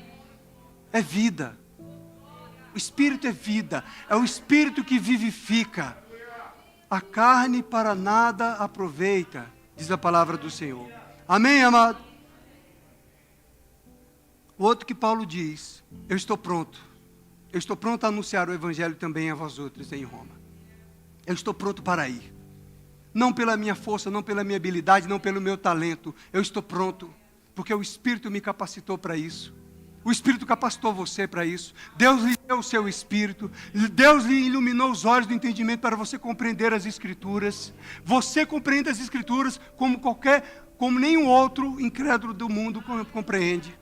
É vida. O Espírito é vida. É o Espírito que vivifica. A carne para nada aproveita, diz a palavra do Senhor. Amém, amado? O outro que Paulo diz, eu estou pronto. Eu estou pronto a anunciar o Evangelho também a vós outros em Roma. Eu estou pronto para ir. Não pela minha força, não pela minha habilidade, não pelo meu talento. Eu estou pronto, porque o Espírito me capacitou para isso. O Espírito capacitou você para isso. Deus lhe deu o seu Espírito. Deus lhe iluminou os olhos do entendimento para você compreender as Escrituras. Você compreende as Escrituras como nenhum outro incrédulo do mundo compreende.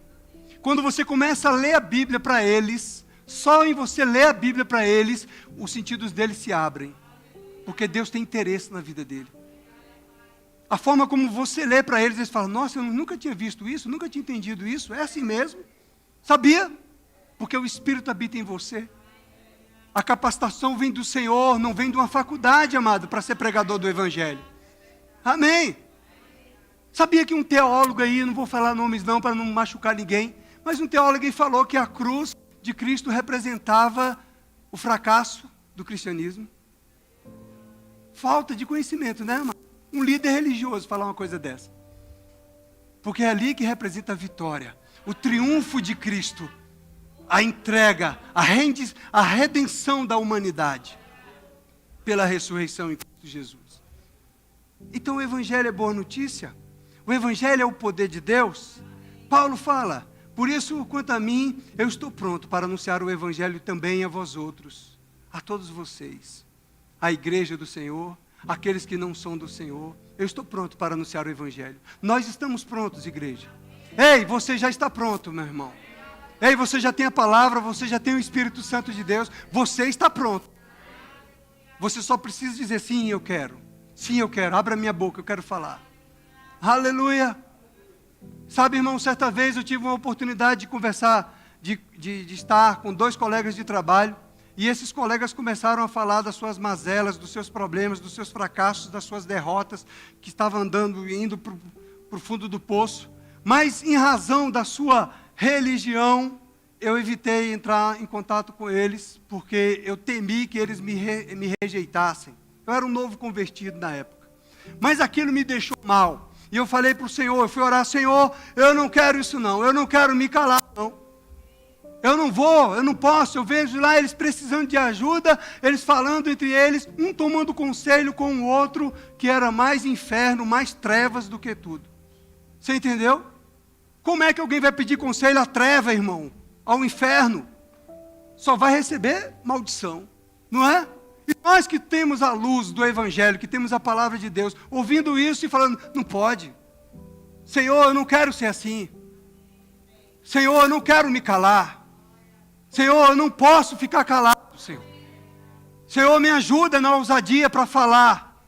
Quando você começa a ler a Bíblia para eles, só em você ler a Bíblia para eles, os sentidos deles se abrem. Porque Deus tem interesse na vida dele. A forma como você lê para eles, eles falam, nossa, eu nunca tinha visto isso, nunca tinha entendido isso, é assim mesmo. Sabia? Porque o Espírito habita em você. A capacitação vem do Senhor, não vem de uma faculdade, amado, para ser pregador do Evangelho. Amém? Sabia que um teólogo aí, não vou falar nomes não, para não machucar ninguém, mas um teólogo aí falou que a cruz de Cristo representava o fracasso do cristianismo. Falta de conhecimento, né, amado? Um líder religioso falar uma coisa dessa. Porque é ali que representa a vitória. O triunfo de Cristo, a entrega, a redenção da humanidade pela ressurreição em Cristo Jesus. Então o Evangelho é boa notícia, o Evangelho é o poder de Deus. Paulo fala, por isso quanto a mim, eu estou pronto para anunciar o Evangelho também a vós outros, a todos vocês, a igreja do Senhor, aqueles que não são do Senhor. Eu estou pronto para anunciar o Evangelho. Nós estamos prontos, igreja. Ei, você já está pronto, meu irmão. Ei, você já tem a palavra, você já tem o Espírito Santo de Deus. Você está pronto. Você só precisa dizer, sim, eu quero. Sim, eu quero. Abra minha boca, eu quero falar. Aleluia. Sabe, irmão, certa vez eu tive uma oportunidade de conversar, de estar com 2 colegas de trabalho. E esses colegas começaram a falar das suas mazelas, dos seus problemas, dos seus fracassos, das suas derrotas, que estavam indo para o fundo do poço. Mas em razão da sua religião, eu evitei entrar em contato com eles, porque eu temi que eles me rejeitassem. Eu era um novo convertido na época. Mas aquilo me deixou mal. E eu falei para o Senhor, eu fui orar, Senhor, eu não quero isso não, eu não quero me calar não. Eu não vou, eu não posso, eu vejo lá eles precisando de ajuda, eles falando entre eles, um tomando conselho com o outro, que era mais inferno, mais trevas do que tudo. Você entendeu? Como é que alguém vai pedir conselho à treva, irmão? Ao inferno? Só vai receber maldição, não é? E nós que temos a luz do Evangelho, que temos a palavra de Deus, ouvindo isso e falando, não pode. Senhor, eu não quero ser assim. Senhor, eu não quero me calar. Senhor, eu não posso ficar calado, Senhor. Senhor, me ajuda na ousadia para falar.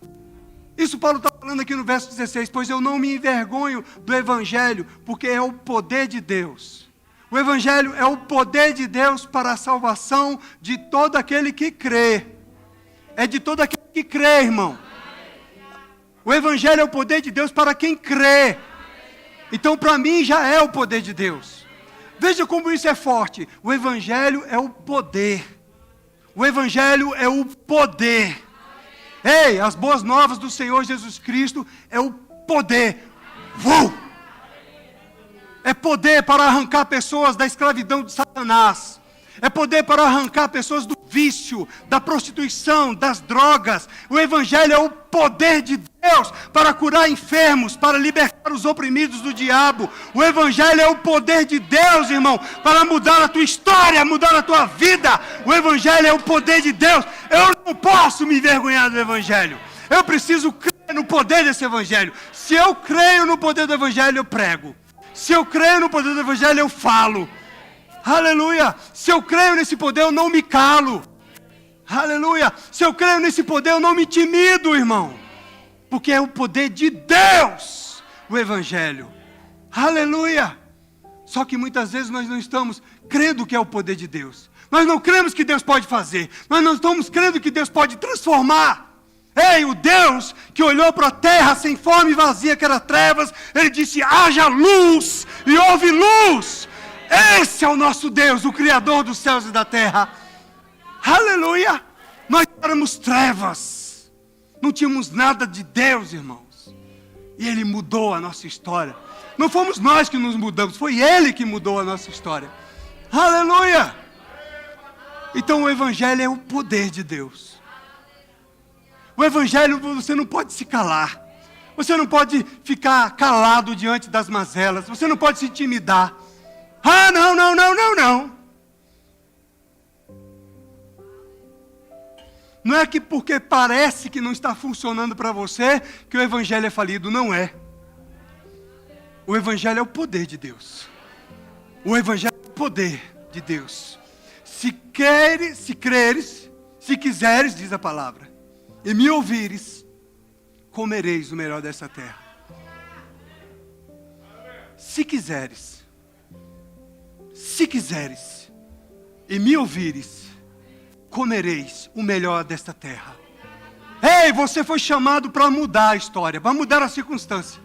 Isso Paulo está falando aqui no verso 16, pois eu não me envergonho do Evangelho, porque é o poder de Deus. O Evangelho é o poder de Deus para a salvação de todo aquele que crê. É de todo aquele que crê, irmão. O Evangelho é o poder de Deus para quem crê. Então, para mim, já é o poder de Deus. Veja como isso é forte. O Evangelho é o poder. O Evangelho é o poder. Ei, as boas novas do Senhor Jesus Cristo é o poder. É poder para arrancar pessoas da escravidão de Satanás. É poder para arrancar pessoas do vício, da prostituição, das drogas. O Evangelho é o poder de Deus para curar enfermos, para libertar os oprimidos do diabo. O Evangelho é o poder de Deus, irmão, para mudar a tua história, mudar a tua vida. O Evangelho é o poder de Deus. Eu não posso me envergonhar do Evangelho. Eu preciso crer no poder desse Evangelho. Se eu creio no poder do Evangelho, eu prego. Se eu creio no poder do Evangelho, eu falo. Aleluia. Se eu creio nesse poder, eu não me calo. Aleluia. Se eu creio nesse poder, eu não me intimido, irmão. Porque é o poder de Deus, o Evangelho. Aleluia. Só que muitas vezes nós não estamos crendo que é o poder de Deus. Nós não cremos que Deus pode fazer. Nós não estamos crendo que Deus pode transformar. Ei, o Deus que olhou para a terra sem forma e vazia, que era trevas, Ele disse, haja luz, e houve luz. Esse é o nosso Deus, o Criador dos céus e da terra. Aleluia! Nós éramos trevas, não tínhamos nada de Deus, irmãos. E Ele mudou a nossa história. Não fomos nós que nos mudamos, foi Ele que mudou a nossa história. Aleluia! Então o Evangelho é o poder de Deus. O Evangelho, você não pode se calar. Você não pode ficar calado diante das mazelas. Você não pode se intimidar. Ah, não. Não é que porque parece que não está funcionando para você, que o Evangelho é falido. Não é. O Evangelho é o poder de Deus. O Evangelho é o poder de Deus. Se creres, se quiseres, diz a palavra, e me ouvires, comereis o melhor dessa terra. Se quiseres, e me ouvires, comereis o melhor desta terra. Ei, você foi chamado para mudar a história, para mudar a circunstância.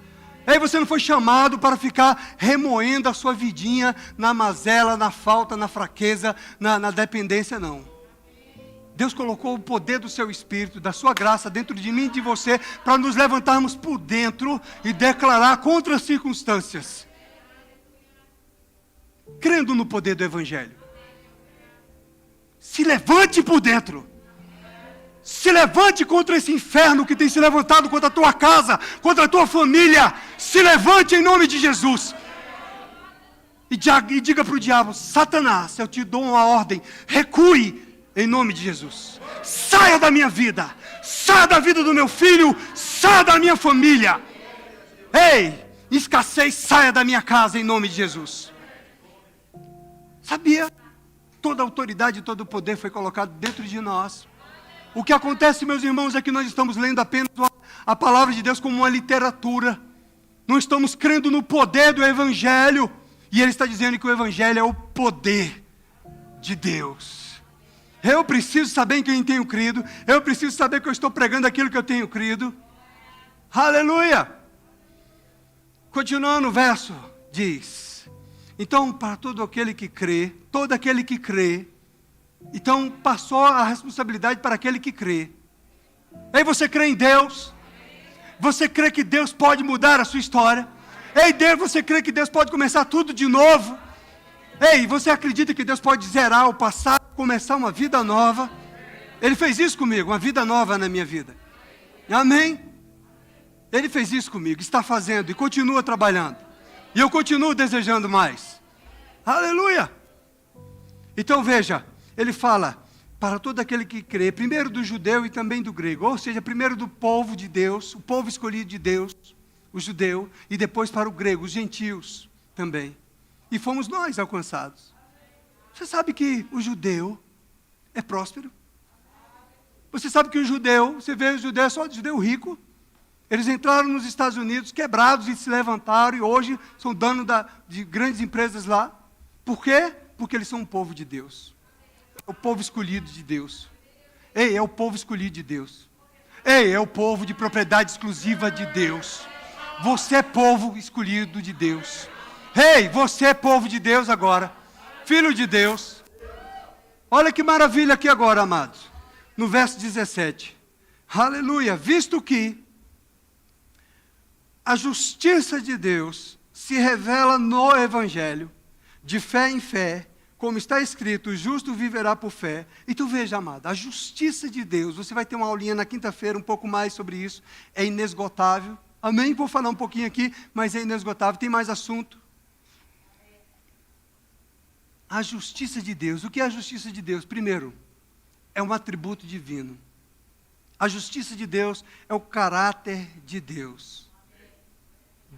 Ei, você não foi chamado para ficar remoendo a sua vidinha na mazela, na falta, na fraqueza, na dependência, não. Deus colocou o poder do seu Espírito, da sua graça dentro de mim e de você, para nos levantarmos por dentro e declarar contra as circunstâncias, crendo no poder do Evangelho. Se levante por dentro. Se levante contra esse inferno que tem se levantado contra a tua casa, contra a tua família. Se levante em nome de Jesus. E diga para o diabo, Satanás, eu te dou uma ordem, recue em nome de Jesus. Saia da minha vida, saia da vida do meu filho, saia da minha família. Ei, escassez, saia da minha casa em nome de Jesus. Sabia? Toda a autoridade e todo o poder foi colocado dentro de nós. O que acontece, meus irmãos, é que nós estamos lendo apenas a palavra de Deus como uma literatura. Não estamos crendo no poder do Evangelho. E Ele está dizendo que o Evangelho é o poder de Deus. Eu preciso saber em quem tenho crido. Eu preciso saber que eu estou pregando aquilo que eu tenho crido. Aleluia! Continuando o verso, diz: então, para todo aquele que crê, então passou a responsabilidade para aquele que crê. Ei, você crê em Deus? Você crê que Deus pode mudar a sua história? Ei, Deus, você crê que Deus pode começar tudo de novo? Ei, você acredita que Deus pode zerar o passado, começar uma vida nova? Ele fez isso comigo, uma vida nova na minha vida. Amém? Ele fez isso comigo, está fazendo e continua trabalhando. E eu continuo desejando mais. Aleluia! Então veja, ele fala para todo aquele que crê, primeiro do judeu e também do grego. Ou seja, primeiro do povo de Deus, o povo escolhido de Deus, o judeu, e depois para o grego, os gentios também. E fomos nós alcançados. Você sabe que o judeu é próspero? Você sabe que o judeu, você vê o judeu, é só o judeu rico. Eles entraram nos Estados Unidos quebrados e se levantaram e hoje são donos de grandes empresas lá. Por quê? Porque eles são um povo de Deus. É o povo escolhido de Deus. Ei, é o povo escolhido de Deus. Ei, é o povo de propriedade exclusiva de Deus. Você é povo escolhido de Deus. Ei, você é povo de Deus agora. Filho de Deus. Olha que maravilha aqui agora, amados. No verso 17. Aleluia. Visto que a justiça de Deus se revela no Evangelho, de fé em fé, como está escrito, o justo viverá por fé. Então veja, amado, a justiça de Deus, você vai ter uma aulinha na quinta-feira um pouco mais sobre isso, é inesgotável. Amém? Vou falar um pouquinho aqui, mas é inesgotável, tem mais assunto. A justiça de Deus, o que é a justiça de Deus? Primeiro, é um atributo divino. A justiça de Deus é o caráter de Deus.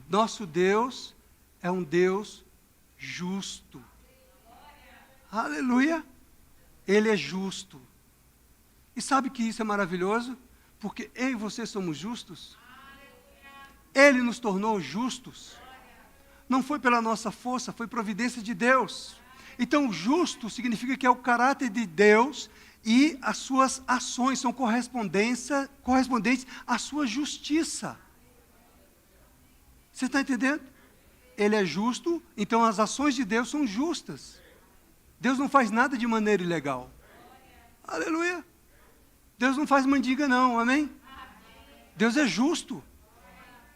Nosso Deus é um Deus justo. Aleluia! Ele é justo. E sabe que isso é maravilhoso? Porque eu e você somos justos. Ele nos tornou justos. Não foi pela nossa força, foi providência de Deus. Então, justo significa que é o caráter de Deus e as suas ações são correspondentes à sua justiça. Você está entendendo? Ele é justo, então as ações de Deus são justas. Deus não faz nada de maneira ilegal. Aleluia. Deus não faz mandiga não, amém? Deus é justo.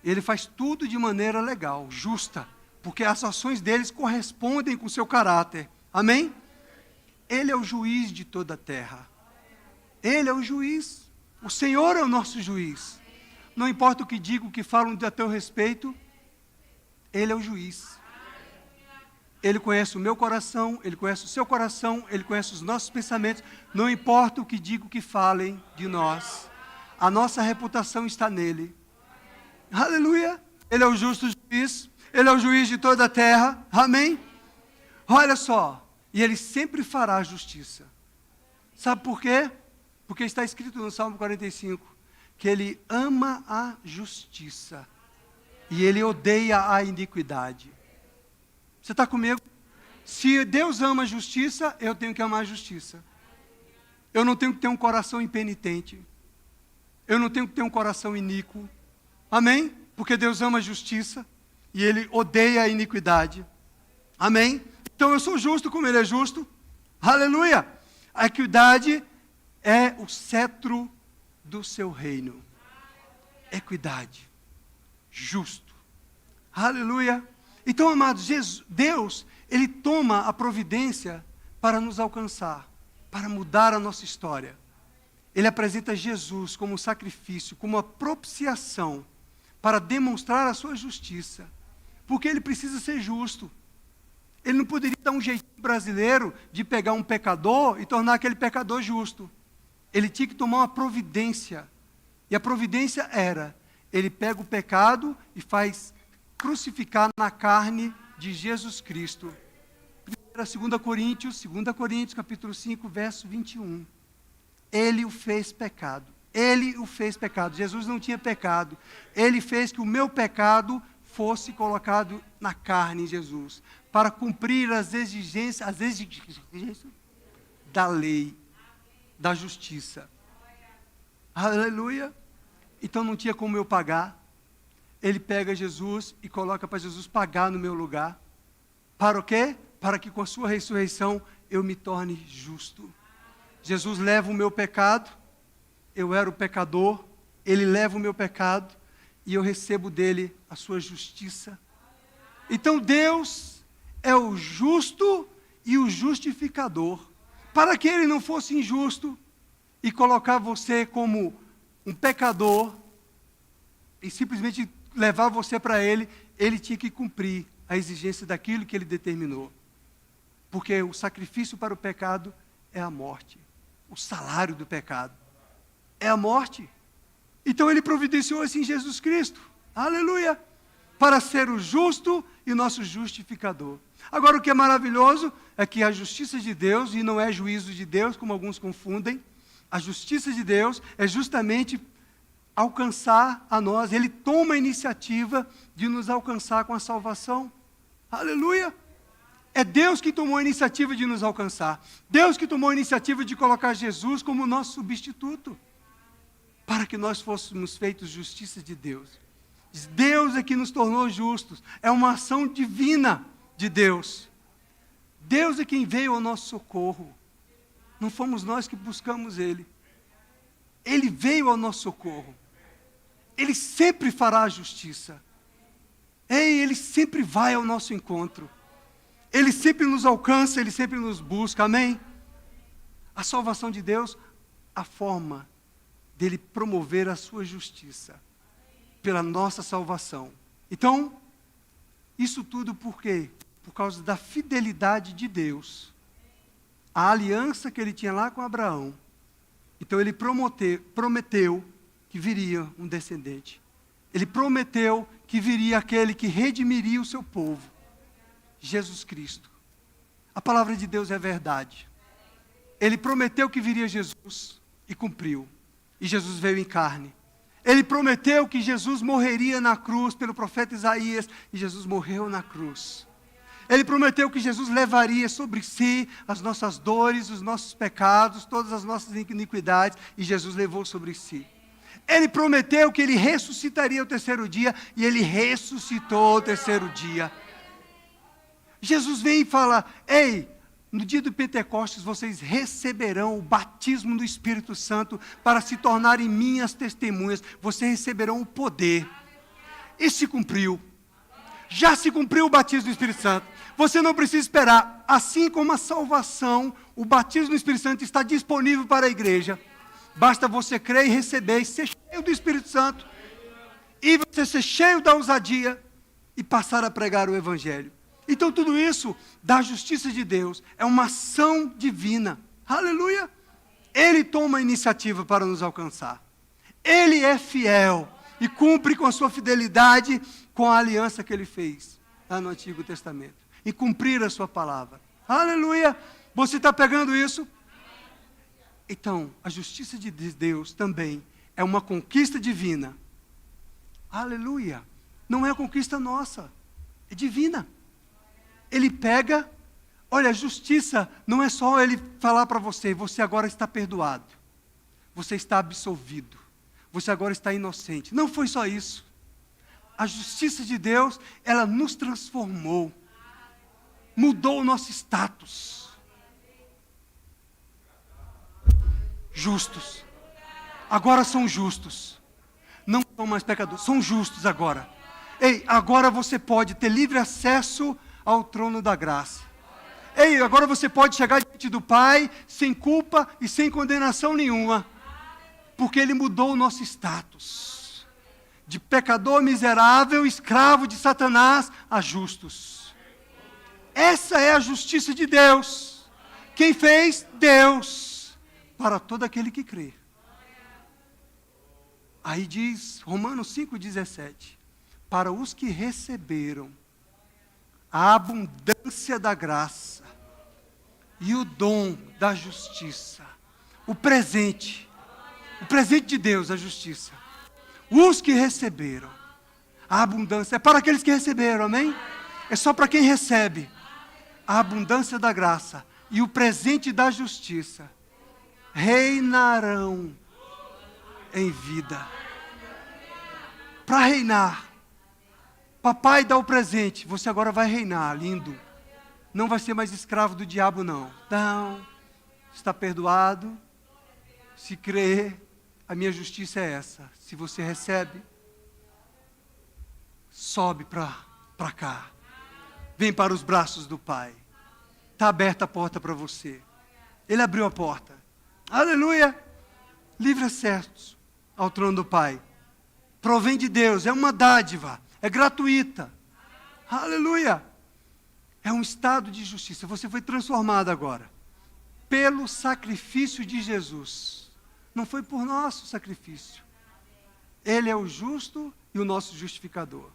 Ele faz tudo de maneira legal, justa. Porque as ações deles correspondem com o seu caráter. Amém? Ele é o juiz de toda a terra. Ele é o juiz. O Senhor é o nosso juiz. Não importa o que digam, o que falam a teu respeito, Ele é o juiz. Ele conhece o meu coração, Ele conhece o seu coração, Ele conhece os nossos pensamentos. Não importa o que digam, o que falem de nós. A nossa reputação está nele. Aleluia. Ele é o justo juiz. Ele é o juiz de toda a terra. Amém? Olha só. E Ele sempre fará justiça. Sabe por quê? Porque está escrito no Salmo 45, que Ele ama a justiça. E Ele odeia a iniquidade. Você está comigo? Se Deus ama a justiça, eu tenho que amar a justiça. Eu não tenho que ter um coração impenitente. Eu não tenho que ter um coração iníquo. Amém? Porque Deus ama a justiça. E Ele odeia a iniquidade. Amém? Então eu sou justo como Ele é justo. Aleluia! A equidade é o cetro do seu reino. Equidade. Justo. Aleluia! Então, amados, Deus, Ele toma a providência para nos alcançar, para mudar a nossa história. Ele apresenta Jesus como sacrifício, como a propiciação, para demonstrar a sua justiça. Porque Ele precisa ser justo. Ele não poderia dar um jeitinho brasileiro de pegar um pecador e tornar aquele pecador justo. Ele tinha que tomar uma providência. E a providência era, Ele pega o pecado e faz crucificar na carne de Jesus Cristo. 2 Coríntios, capítulo 5, verso 21. Ele o fez pecado. Ele o fez pecado. Jesus não tinha pecado. Ele fez que o meu pecado fosse colocado na carne em Jesus, para cumprir as exigências da lei, da justiça. Aleluia. Então não tinha como eu pagar. Ele pega Jesus e coloca para Jesus pagar no meu lugar. Para o quê? Para que com a sua ressurreição eu me torne justo. Jesus leva o meu pecado, eu era o pecador, Ele leva o meu pecado e eu recebo dele a sua justiça. Então Deus é o justo e o justificador. Para que Ele não fosse injusto e colocar você como um pecador e simplesmente levar você para Ele, Ele tinha que cumprir a exigência daquilo que Ele determinou. Porque o sacrifício para o pecado é a morte. O salário do pecado é a morte. Então Ele providenciou assim Jesus Cristo. Aleluia! Para ser o justo e o nosso justificador. Agora o que é maravilhoso é que a justiça de Deus, e não é juízo de Deus, como alguns confundem, a justiça de Deus é justamente alcançar a nós. Ele toma a iniciativa de nos alcançar com a salvação. Aleluia! É Deus que tomou a iniciativa de nos alcançar. Deus que tomou a iniciativa de colocar Jesus como nosso substituto, para que nós fôssemos feitos justiça de Deus. Deus é que nos tornou justos. É uma ação divina de Deus. Deus é quem veio ao nosso socorro. Não fomos nós que buscamos Ele. Ele veio ao nosso socorro. Ele sempre fará a justiça. Ele sempre vai ao nosso encontro. Ele sempre nos alcança, Ele sempre nos busca, amém? A salvação de Deus, a forma dele promover a sua justiça, pela nossa salvação. Então, isso tudo por quê? Por causa da fidelidade de Deus. A aliança que Ele tinha lá com Abraão. Então Ele prometeu que viria um descendente. Ele prometeu que viria aquele que redimiria o seu povo. Jesus Cristo. A palavra de Deus é verdade. Ele prometeu que viria Jesus e cumpriu. E Jesus veio em carne. Ele prometeu que Jesus morreria na cruz pelo profeta Isaías e Jesus morreu na cruz. Ele prometeu que Jesus levaria sobre si as nossas dores, os nossos pecados, todas as nossas iniquidades, e Jesus levou sobre si. Ele prometeu que ele ressuscitaria ao terceiro dia, e ele ressuscitou ao terceiro dia. Jesus vem e fala: ei, no dia do Pentecostes vocês receberão o batismo do Espírito Santo para se tornarem minhas testemunhas. Vocês receberão o poder. E se cumpriu. Já se cumpriu o batismo do Espírito Santo. Você não precisa esperar. Assim como a salvação, o batismo do Espírito Santo está disponível para a igreja. Basta você crer e receber e ser cheio do Espírito Santo. E você ser cheio da ousadia e passar a pregar o Evangelho. Então tudo isso da justiça de Deus é uma ação divina. Aleluia! Ele toma a iniciativa para nos alcançar. Ele é fiel e cumpre com a sua fidelidade com a aliança que ele fez lá no Antigo Testamento. E cumprir a sua palavra. Aleluia! Você está pegando isso? Então, a justiça de Deus também é uma conquista divina. Aleluia! Não é conquista nossa, é divina. Ele pega, olha, a justiça não é só ele falar para você: você agora está perdoado, você está absolvido, você agora está inocente. Não foi só isso. A justiça de Deus, ela nos transformou, mudou o nosso status. Justos. Agora são justos. Não são mais pecadores, são justos agora. Ei, agora você pode ter livre acesso ao trono da graça. Ei, agora você pode chegar diante do Pai sem culpa e sem condenação nenhuma. Porque Ele mudou o nosso status. De pecador miserável, escravo de Satanás, a justos. Essa é a justiça de Deus. Quem fez? Deus. Para todo aquele que crê. Aí diz Romanos 5,17. Para os que receberam a abundância da graça e o dom da justiça. O presente de Deus, a justiça. Os que receberam a abundância, é para aqueles que receberam, amém? É só para quem recebe a abundância da graça e o presente da justiça. Reinarão em vida. Para reinar. Papai dá o presente, você agora vai reinar, lindo. Não vai ser mais escravo do diabo, não. Não, está perdoado. Se crer, a minha justiça é essa. Se você recebe, sobe para cá. Vem para os braços do Pai. Está aberta a porta para você. Ele abriu a porta. Aleluia! Livre acesso ao trono do Pai. Provém de Deus, é uma dádiva. É gratuita. Aleluia. É um estado de justiça. Você foi transformado agora. Pelo sacrifício de Jesus. Não foi por nosso sacrifício. Ele é o justo e o nosso justificador.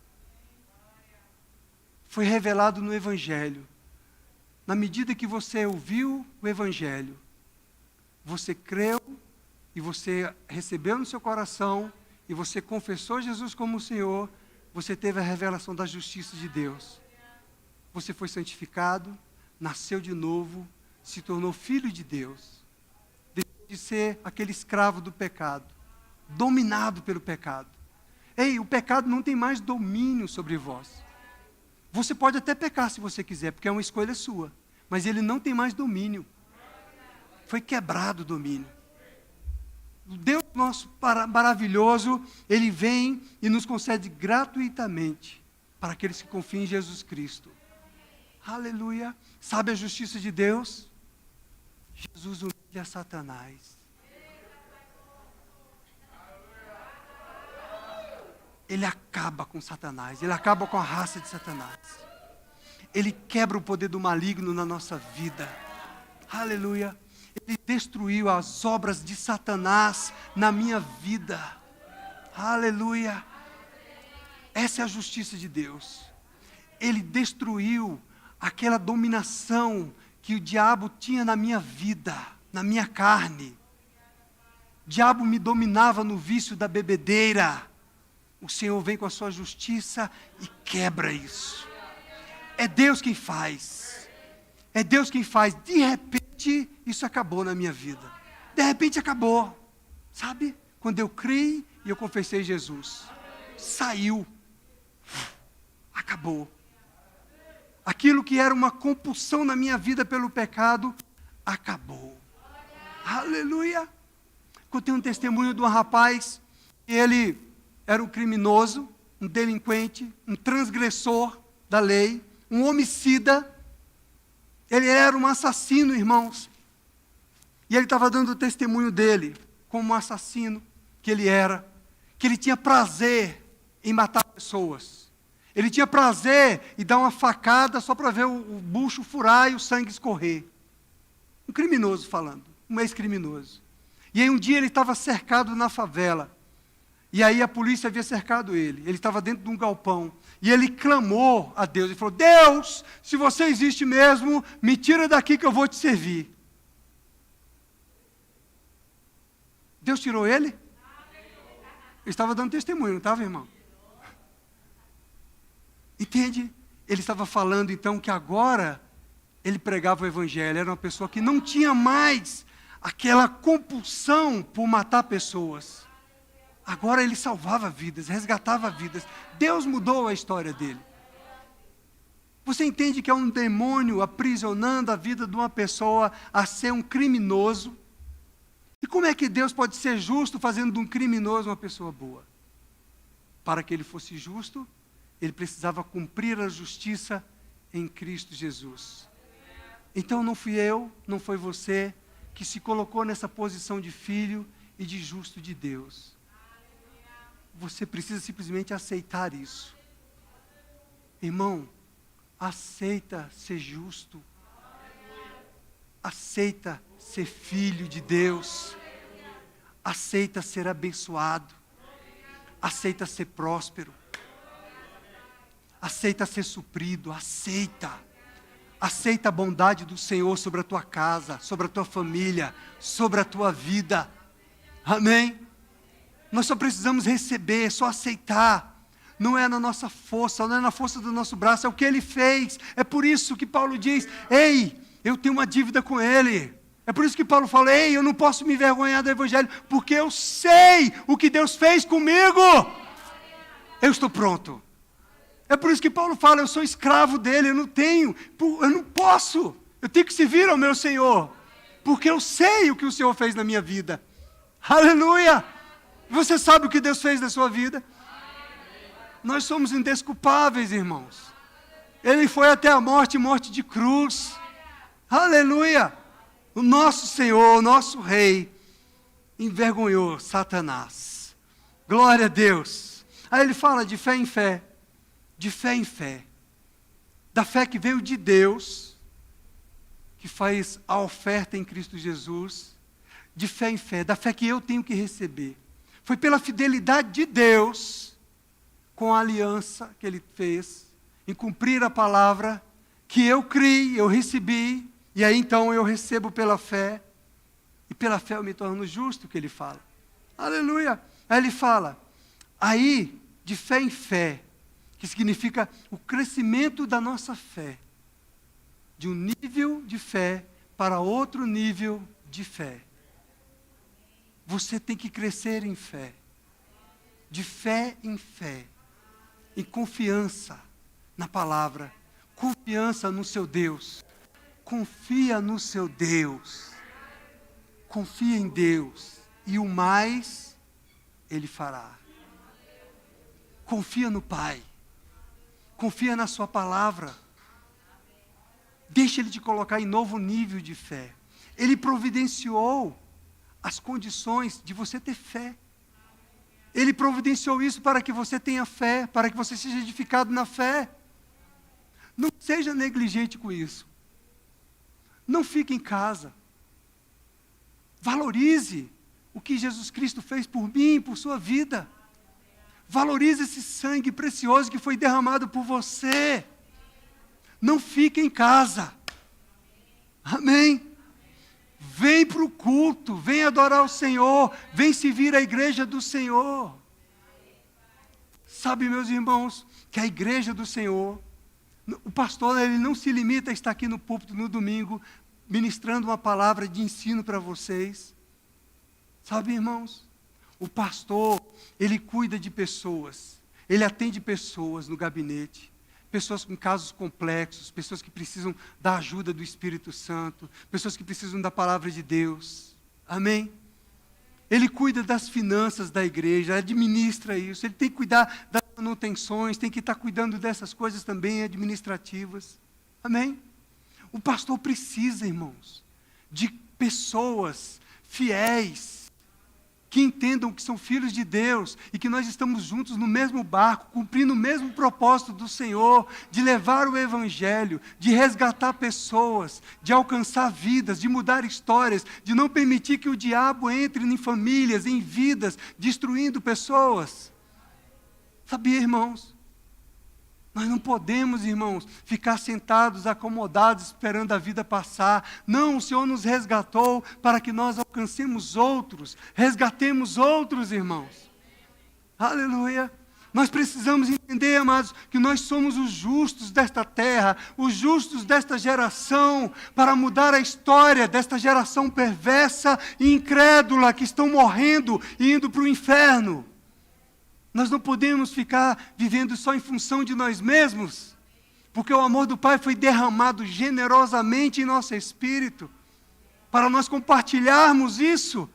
Foi revelado no Evangelho. Na medida que você ouviu o Evangelho, você creu e você recebeu no seu coração e você confessou Jesus como o Senhor, você teve a revelação da justiça de Deus. Você foi santificado, nasceu de novo, se tornou filho de Deus. Deixou de ser aquele escravo do pecado, dominado pelo pecado. Ei, o pecado não tem mais domínio sobre vós. Você pode até pecar se você quiser, porque é uma escolha sua. Mas ele não tem mais domínio. Foi quebrado o domínio. O Deus nosso maravilhoso, Ele vem e nos concede gratuitamente para aqueles que confiam em Jesus Cristo. Aleluia. Sabe a justiça de Deus? Jesus humilha Satanás. Ele acaba com Satanás. Ele acaba com a raça de Satanás. Ele quebra o poder do maligno na nossa vida. Aleluia. Ele destruiu as obras de Satanás na minha vida. Aleluia. Essa é a justiça de Deus. Ele destruiu aquela dominação que o diabo tinha na minha vida, na minha carne. O diabo me dominava no vício da bebedeira. O Senhor vem com a sua justiça e quebra isso. É Deus quem faz. É Deus quem faz. De repente, isso acabou na minha vida. De repente acabou. Sabe? Quando eu criei e eu confessei Jesus. Saiu. Acabou. Aquilo que era uma compulsão na minha vida pelo pecado, acabou. Aleluia. Eu tenho um testemunho de um rapaz, ele era um criminoso, um delinquente, um transgressor da lei, um homicida. Ele era um assassino, irmãos. E ele estava dando o testemunho dele, como um assassino que ele era, que ele tinha prazer em matar pessoas. Ele tinha prazer em dar uma facada só para ver o bucho furar e o sangue escorrer. Um criminoso falando, um ex-criminoso. E aí um dia ele estava cercado na favela. E aí a polícia havia cercado ele. Ele estava dentro de um galpão. E ele clamou a Deus. Ele falou: Deus, se você existe mesmo, me tira daqui que eu vou te servir. Deus tirou ele? Ele estava dando testemunho, não estava, irmão? Entende? Ele estava falando então que agora ele pregava o evangelho. Era uma pessoa que não tinha mais aquela compulsão por matar pessoas. Agora ele salvava vidas, resgatava vidas. Deus mudou a história dele. Você entende que é um demônio aprisionando a vida de uma pessoa a ser um criminoso? E como é que Deus pode ser justo fazendo de um criminoso uma pessoa boa? Para que ele fosse justo, ele precisava cumprir a justiça em Cristo Jesus. Então não fui eu, não foi você que se colocou nessa posição de filho e de justo de Deus. Você precisa simplesmente aceitar isso. Irmão, aceita ser justo. Aceita ser filho de Deus. Aceita ser abençoado. Aceita ser próspero. Aceita ser suprido. Aceita. Aceita a bondade do Senhor sobre a tua casa, sobre a tua família, sobre a tua vida. Amém? Nós só precisamos receber, só aceitar. Não é na nossa força, não é na força do nosso braço, é o que Ele fez. É por isso que Paulo diz: ei, eu tenho uma dívida com Ele. É por isso que Paulo fala: ei, eu não posso me envergonhar do Evangelho, porque eu sei o que Deus fez comigo. Eu estou pronto. É por isso que Paulo fala: eu sou escravo dele, eu não posso. Eu tenho que servir ao meu Senhor, porque eu sei o que o Senhor fez na minha vida. Aleluia! Você sabe o que Deus fez na sua vida? Nós somos indesculpáveis, irmãos. Ele foi até a morte, morte de cruz. Aleluia! O nosso Senhor, o nosso Rei, envergonhou Satanás. Glória a Deus. Aí ele fala de fé em fé. De fé em fé. Da fé que veio de Deus, que faz a oferta em Cristo Jesus. De fé em fé, da fé que eu tenho que receber. Foi pela fidelidade de Deus, com a aliança que Ele fez, em cumprir a palavra, que eu criei, eu recebi, e aí então eu recebo pela fé, e pela fé eu me torno justo, que Ele fala. Aleluia! Aí Ele fala, aí, de fé em fé, que significa o crescimento da nossa fé, de um nível de fé para outro nível de fé. Você tem que crescer em fé, de fé em fé, em confiança na palavra, confiança no seu Deus, confia no seu Deus, confia em Deus, e o mais Ele fará. Confia no Pai, confia na sua palavra, deixa Ele te colocar em novo nível de fé. Ele providenciou as condições de você ter fé. Ele providenciou isso para que você tenha fé, para que você seja edificado na fé. Não seja negligente com isso. Não fique em casa. Valorize o que Jesus Cristo fez por mim e por sua vida. Valorize esse sangue precioso que foi derramado por você. Não fique em casa. Amém? Vem para o culto, vem adorar o Senhor, vem servir a igreja do Senhor. Sabe, meus irmãos, que a igreja do Senhor O pastor, ele não se limita a estar aqui no púlpito no domingo, ministrando uma palavra de ensino para vocês. Sabe, irmãos? O pastor, ele cuida de pessoas. Ele atende pessoas no gabinete. Pessoas com casos complexos, pessoas que precisam da ajuda do Espírito Santo, pessoas que precisam da palavra de Deus. Amém? Ele cuida das finanças da igreja, administra isso. Ele tem que cuidar das manutenções, tem que estar cuidando dessas coisas também administrativas. Amém? O pastor precisa, irmãos, de pessoas fiéis, que entendam que são filhos de Deus e que nós estamos juntos no mesmo barco, cumprindo o mesmo propósito do Senhor, de levar o Evangelho, de resgatar pessoas, de alcançar vidas, de mudar histórias, de não permitir que o diabo entre em famílias, em vidas, destruindo pessoas. Sabia, irmãos? Nós não podemos, irmãos, ficar sentados, acomodados, esperando a vida passar. Não, o Senhor nos resgatou para que nós alcancemos outros, resgatemos outros, irmãos. Aleluia. Nós precisamos entender, amados, que nós somos os justos desta terra, os justos desta geração, para mudar a história desta geração perversa e incrédula que estão morrendo e indo para o inferno. Nós não podemos ficar vivendo só em função de nós mesmos, porque o amor do Pai foi derramado generosamente em nosso espírito, para nós compartilharmos isso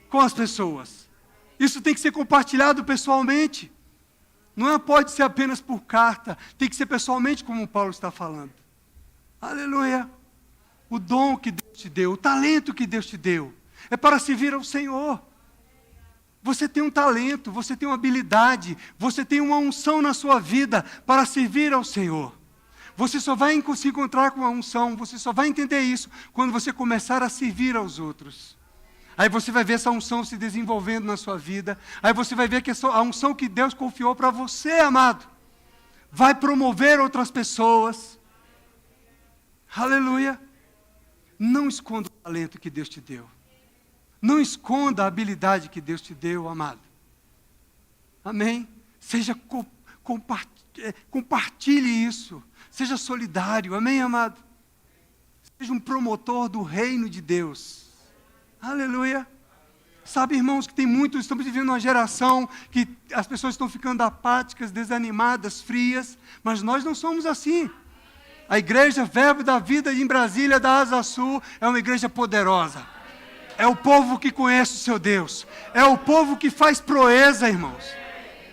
com as pessoas. Isso tem que ser compartilhado pessoalmente. Não pode ser apenas por carta, tem que ser pessoalmente, como o Paulo está falando. Aleluia! O dom que Deus te deu, o talento que Deus te deu, é para servir ao Senhor. Você tem um talento, você tem uma habilidade, você tem uma unção na sua vida para servir ao Senhor. Você só vai se encontrar com a unção, você só vai entender isso quando você começar a servir aos outros. Aí você vai ver essa unção se desenvolvendo na sua vida. Aí você vai ver que a unção que Deus confiou para você, amado, vai promover outras pessoas. Aleluia! Não esconda o talento que Deus te deu. Não esconda a habilidade que Deus te deu, amado. Amém? Compartilhe isso. Seja solidário. Amém, amado? Seja um promotor do reino de Deus. Aleluia. Sabe, irmãos, que estamos vivendo uma geração que as pessoas estão ficando apáticas, desanimadas, frias, mas nós não somos assim. A igreja Verbo da Vida em Brasília, da Asa Sul, é uma igreja poderosa. É o povo que conhece o seu Deus. É o povo que faz proeza, irmãos.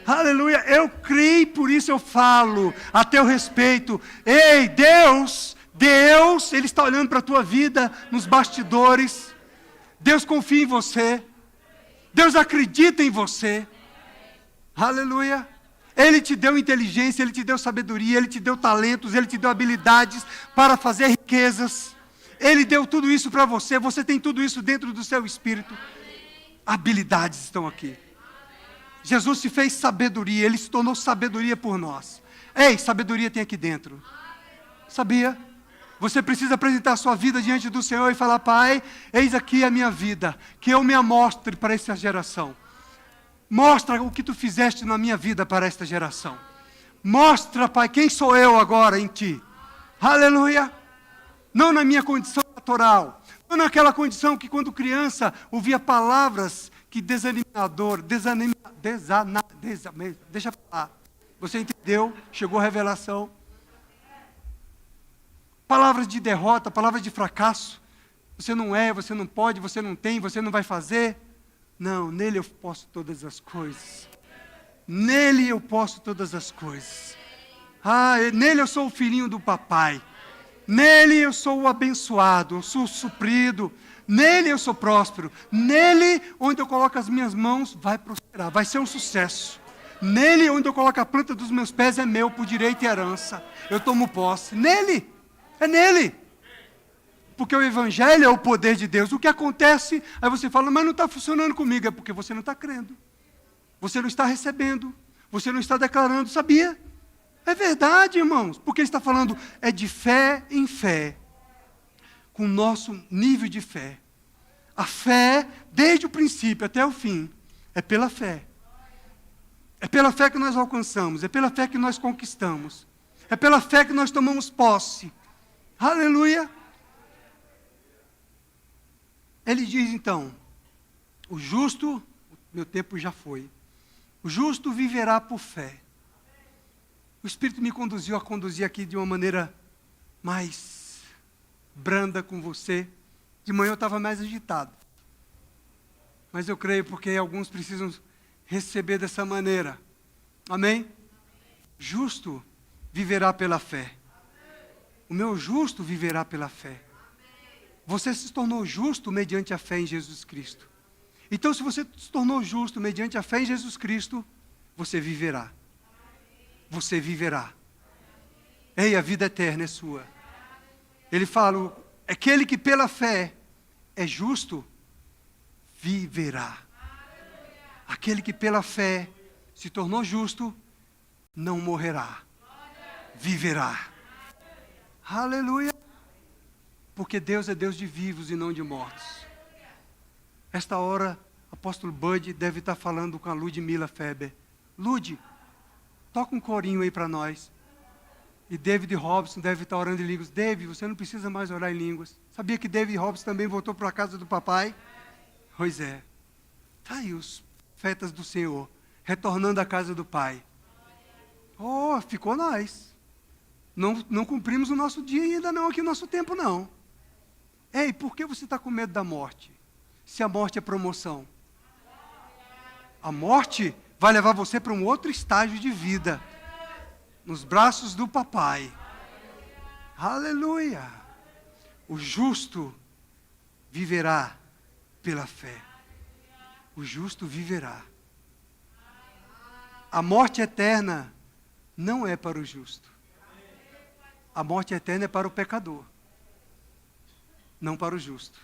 Aleluia. Eu creio, por isso eu falo a teu respeito. Ei, Deus, Ele está olhando para a tua vida nos bastidores. Deus confia em você. Deus acredita em você. Aleluia. Ele te deu inteligência, Ele te deu sabedoria, Ele te deu talentos, Ele te deu habilidades para fazer riquezas. Ele deu tudo isso para você, você tem tudo isso dentro do seu espírito. Habilidades estão aqui. Jesus se fez sabedoria, Ele se tornou sabedoria por nós. Ei, sabedoria tem aqui dentro. Sabia? Você precisa apresentar a sua vida diante do Senhor e falar: Pai, eis aqui a minha vida, que eu me amostre para essa geração. Mostra o que tu fizeste na minha vida para esta geração. Mostra, Pai, quem sou eu agora em Ti. Aleluia. Não na minha condição natural, não naquela condição que quando criança ouvia palavras que deixa eu falar. Você entendeu? Chegou a revelação. Palavras de derrota, palavras de fracasso. Você não é, você não pode, você não tem, você não vai fazer. Não, nele eu posso todas as coisas. Nele eu posso todas as coisas. Nele eu sou o filhinho do papai. Nele eu sou o abençoado, eu sou o suprido. Nele eu sou próspero. Nele, onde eu coloco as minhas mãos, vai prosperar, vai ser um sucesso. Nele, onde eu coloco a planta dos meus pés, é meu por direito e herança. Eu tomo posse. Nele, é nele. Porque o Evangelho é o poder de Deus. O que acontece, aí você fala: mas não está funcionando comigo. É porque você não está crendo. Você não está recebendo. Você não está declarando. Sabia? É verdade, irmãos, porque ele está falando é de fé em fé, com o nosso nível de fé. A fé, desde o princípio até o fim, é pela fé. É pela fé que nós alcançamos, é pela fé que nós conquistamos. É pela fé que nós tomamos posse. Aleluia. Ele diz então, o justo, meu tempo já foi, o justo viverá por fé. O Espírito me conduziu a conduzir aqui de uma maneira mais branda com você. De manhã eu estava mais agitado. Mas eu creio porque alguns precisam receber dessa maneira. Amém? Justo viverá pela fé. O meu justo viverá pela fé. Você se tornou justo mediante a fé em Jesus Cristo. Então, se você se tornou justo mediante a fé em Jesus Cristo, você viverá. Você viverá. Ei, a vida eterna é sua. Ele fala, aquele que pela fé é justo, viverá. Aquele que pela fé se tornou justo, não morrerá. Viverá. Aleluia. Porque Deus é Deus de vivos e não de mortos. Esta hora, o apóstolo Bud deve estar falando com a Ludmila Feber. Lud, toca um corinho aí para nós. E David Robson deve estar orando em línguas. David, você não precisa mais orar em línguas. Sabia que David Robson também voltou para a casa do papai? Pois é. Está aí os profetas do Senhor, retornando à casa do Pai. Oh, ficou nós. Não cumprimos o nosso dia ainda não, aqui o nosso tempo não. Ei, por que você está com medo da morte? Se a morte é promoção. A morte vai levar você para um outro estágio de vida. Nos braços do papai. Aleluia. O justo viverá pela fé. O justo viverá. A morte eterna não é para o justo. A morte eterna é para o pecador. Não para o justo.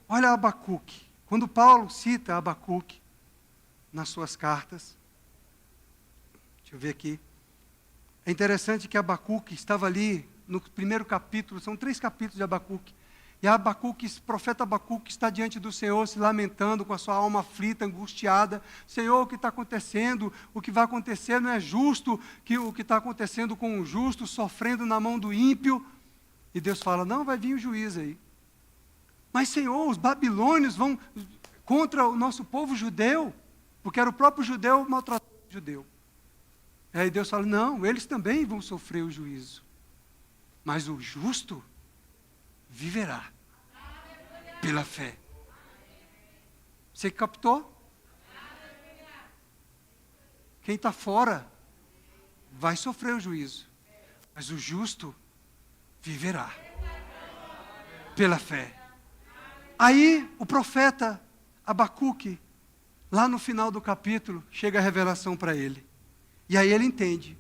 Olha Abacuque. Quando Paulo cita Abacuque nas suas cartas, deixa eu ver aqui. É interessante que Abacuque estava ali no primeiro capítulo, são 3 capítulos de Abacuque. E Abacuque, esse profeta Abacuque está diante do Senhor, se lamentando com a sua alma aflita, angustiada. Senhor, o que está acontecendo? O que vai acontecer não é justo, que o que está acontecendo com o justo, sofrendo na mão do ímpio. E Deus fala, não, vai vir o juiz aí. Mas Senhor, os babilônios vão contra o nosso povo judeu, porque era o próprio judeu maltratando o judeu. Aí Deus fala, não, eles também vão sofrer o juízo. Mas o justo viverá pela fé. Você captou? Quem está fora vai sofrer o juízo. Mas o justo viverá pela fé. Aí o profeta Abacuque, lá no final do capítulo, chega a revelação para ele. E aí ele entende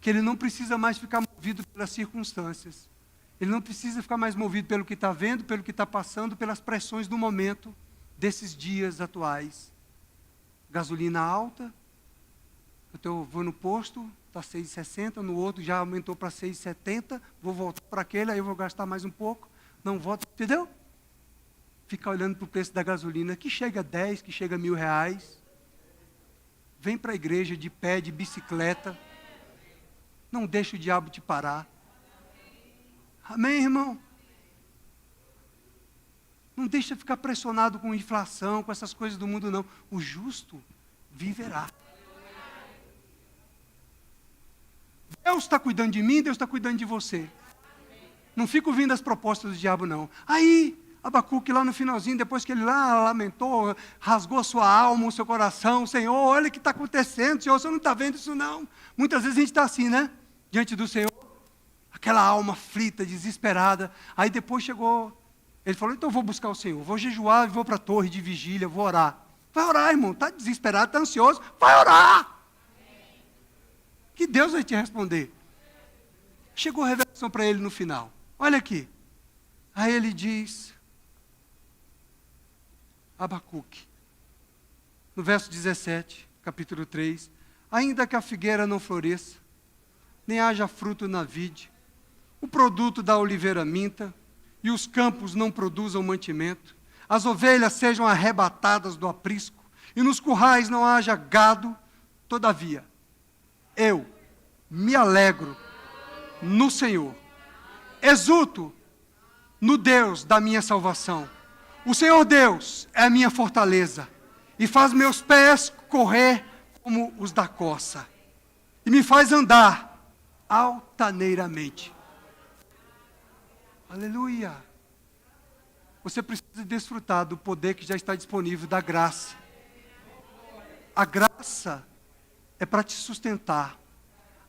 que ele não precisa mais ficar movido pelas circunstâncias. Ele não precisa ficar mais movido pelo que está vendo, pelo que está passando, pelas pressões do momento, desses dias atuais. Gasolina alta, vou no posto, está 6,60, no outro já aumentou para 6,70, vou voltar para aquele, aí eu vou gastar mais um pouco, não volto, entendeu? Ficar olhando para o preço da gasolina, que chega a 10, que chega a R$1.000. Vem para a igreja de pé, de bicicleta. Não deixa o diabo te parar. Amém, irmão? Não deixa ficar pressionado com inflação, com essas coisas do mundo, não. O justo viverá. Deus está cuidando de mim, Deus está cuidando de você. Não fica ouvindo as propostas do diabo, não. Aí, Abacuque lá no finalzinho, depois que ele lá lamentou, rasgou sua alma, o seu coração, Senhor, olha o que está acontecendo, Senhor, você não está vendo isso não. Muitas vezes a gente está assim, né? Diante do Senhor, aquela alma aflita, desesperada. Aí depois chegou, ele falou, então eu vou buscar o Senhor, vou jejuar, vou para a torre de vigília, vou orar. Vai orar, irmão, está desesperado, está ansioso, vai orar. Que Deus vai te responder. Chegou a revelação para ele no final. Olha aqui. Aí ele diz, Abacuque, no verso 17, capítulo 3, ainda que a figueira não floresça, nem haja fruto na vide, o produto da oliveira minta, e os campos não produzam mantimento, as ovelhas sejam arrebatadas do aprisco, e nos currais não haja gado, todavia, eu me alegro no Senhor. Exulto no Deus da minha salvação. O Senhor Deus é a minha fortaleza e faz meus pés correr como os da corça e me faz andar altaneiramente. Aleluia! Você precisa desfrutar do poder que já está disponível, da graça. A graça é para te sustentar.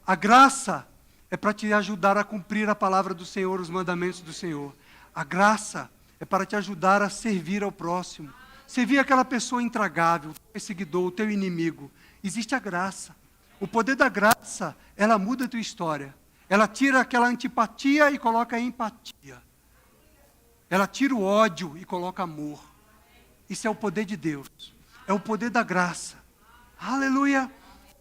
A graça é para te ajudar a cumprir a palavra do Senhor, os mandamentos do Senhor. A graça é para te ajudar a servir ao próximo. Servir aquela pessoa intragável, o teu perseguidor, o teu inimigo. Existe a graça. O poder da graça, ela muda a tua história. Ela tira aquela antipatia e coloca a empatia. Ela tira o ódio e coloca amor. Isso é o poder de Deus. É o poder da graça. Aleluia!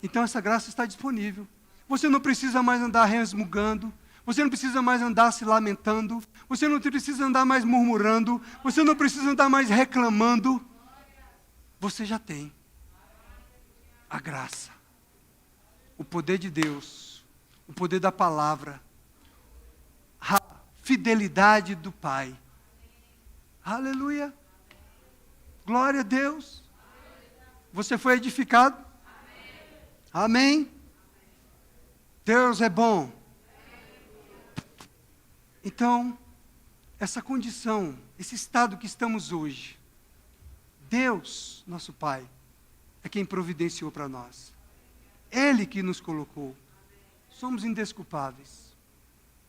Então essa graça está disponível. Você não precisa mais andar resmungando. Você não precisa mais andar se lamentando. Você não precisa andar mais murmurando. Você não precisa andar mais reclamando. Você já tem a graça. O poder de Deus. O poder da palavra. A fidelidade do Pai. Aleluia. Glória a Deus. Você foi edificado? Amém. Deus é bom. Então, essa condição, esse estado que estamos hoje, Deus, nosso Pai, é quem providenciou para nós. Ele que nos colocou. Somos indesculpáveis.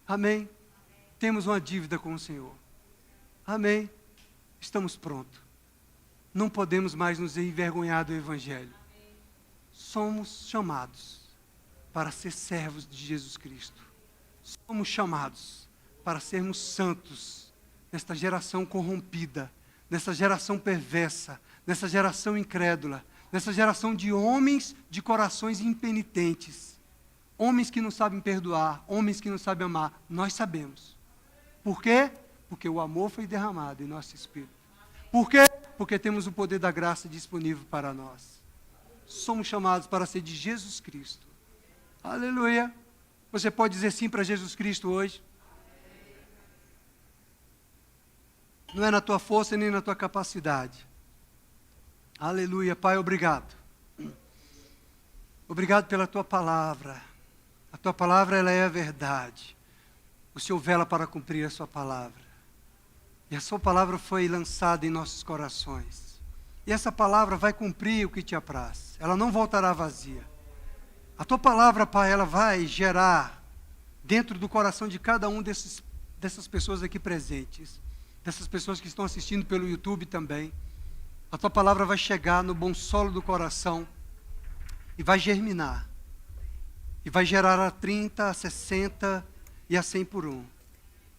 Amém? Temos uma dívida com o Senhor. Amém? Estamos prontos. Não podemos mais nos envergonhar do Evangelho. Somos chamados para ser servos de Jesus Cristo. Somos chamados para sermos santos nesta geração corrompida, nessa geração perversa, nessa geração incrédula, nessa geração de homens de corações impenitentes, homens que não sabem perdoar, homens que não sabem amar. Nós sabemos. Por quê? Porque o amor foi derramado em nosso espírito. Por quê? Porque temos o poder da graça disponível para nós. Somos chamados para ser de Jesus Cristo. Aleluia. Você pode dizer sim para Jesus Cristo hoje? Não é na tua força nem na tua capacidade. Aleluia. Pai, obrigado. Obrigado pela tua palavra. A tua palavra, ela é a verdade. O Senhor vela para cumprir a sua palavra. E a sua palavra foi lançada em nossos corações. E essa palavra vai cumprir o que te apraz. Ela não voltará vazia. A tua palavra, Pai, ela vai gerar dentro do coração de cada um dessas pessoas aqui presentes, dessas pessoas que estão assistindo pelo YouTube também. A tua palavra vai chegar no bom solo do coração e vai germinar. E vai gerar a 30, a 60 e a 100 por um.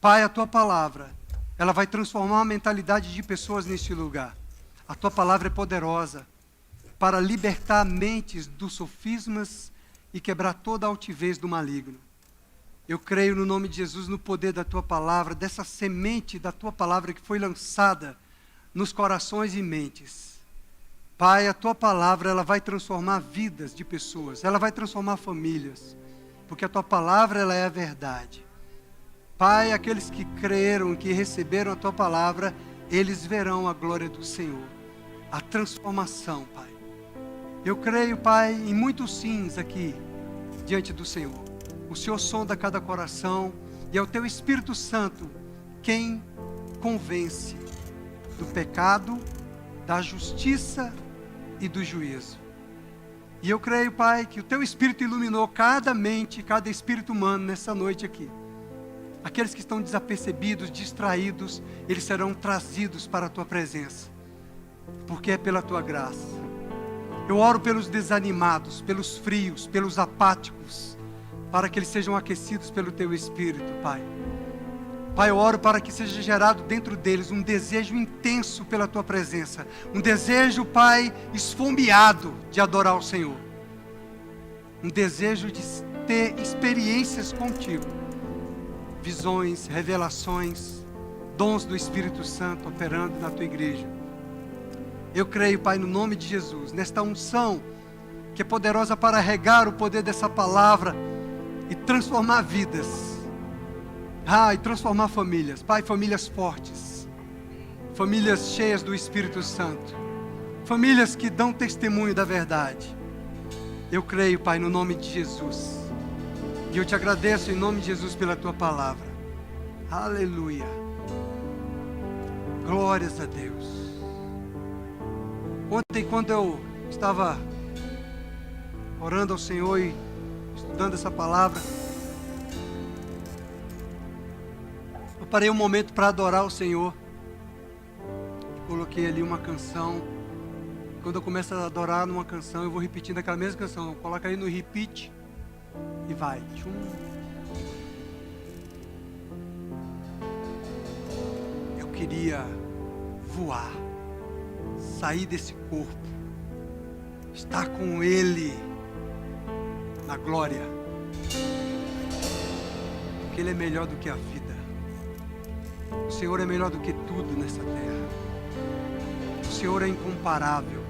Pai, a tua palavra, ela vai transformar a mentalidade de pessoas neste lugar. A tua palavra é poderosa para libertar mentes dos sofismas e quebrar toda a altivez do maligno. Eu creio no nome de Jesus, no poder da tua palavra, dessa semente da tua palavra que foi lançada nos corações e mentes. Pai, a tua palavra, ela vai transformar vidas de pessoas, ela vai transformar famílias, porque a tua palavra, ela é a verdade. Pai, aqueles que creram, que receberam a tua palavra, eles verão a glória do Senhor, a transformação, Pai. Eu creio, Pai, em muitos sims aqui, diante do Senhor. O Senhor sonda cada coração, e é o teu Espírito Santo quem convence do pecado, da justiça e do juízo. E eu creio, Pai, que o teu Espírito iluminou cada mente, cada espírito humano nessa noite aqui. Aqueles que estão desapercebidos, distraídos, eles serão trazidos para a tua presença, porque é pela tua graça. Eu oro pelos desanimados, pelos frios, pelos apáticos, para que eles sejam aquecidos pelo teu Espírito, Pai. Pai, eu oro para que seja gerado dentro deles um desejo intenso pela tua presença, um desejo, Pai, esfomeado de adorar o Senhor, um desejo de ter experiências contigo, visões, revelações, dons do Espírito Santo operando na tua igreja. Eu creio, Pai, no nome de Jesus, nesta unção que é poderosa para regar o poder dessa palavra e transformar vidas. E transformar famílias. Pai, famílias fortes. Famílias cheias do Espírito Santo. Famílias que dão testemunho da verdade. Eu creio, Pai, no nome de Jesus. E eu te agradeço em nome de Jesus pela tua palavra. Aleluia. Glórias a Deus. Ontem, quando eu estava orando ao Senhor e estudando essa palavra, eu parei um momento para adorar o Senhor. Coloquei ali uma canção. Quando eu começo a adorar numa canção, eu vou repetindo aquela mesma canção. Coloca aí no repeat e vai. Tchum. Eu queria voar, sair desse corpo, estar com Ele na glória, porque Ele é melhor do que a vida. O Senhor é melhor do que tudo nessa terra. O Senhor é incomparável.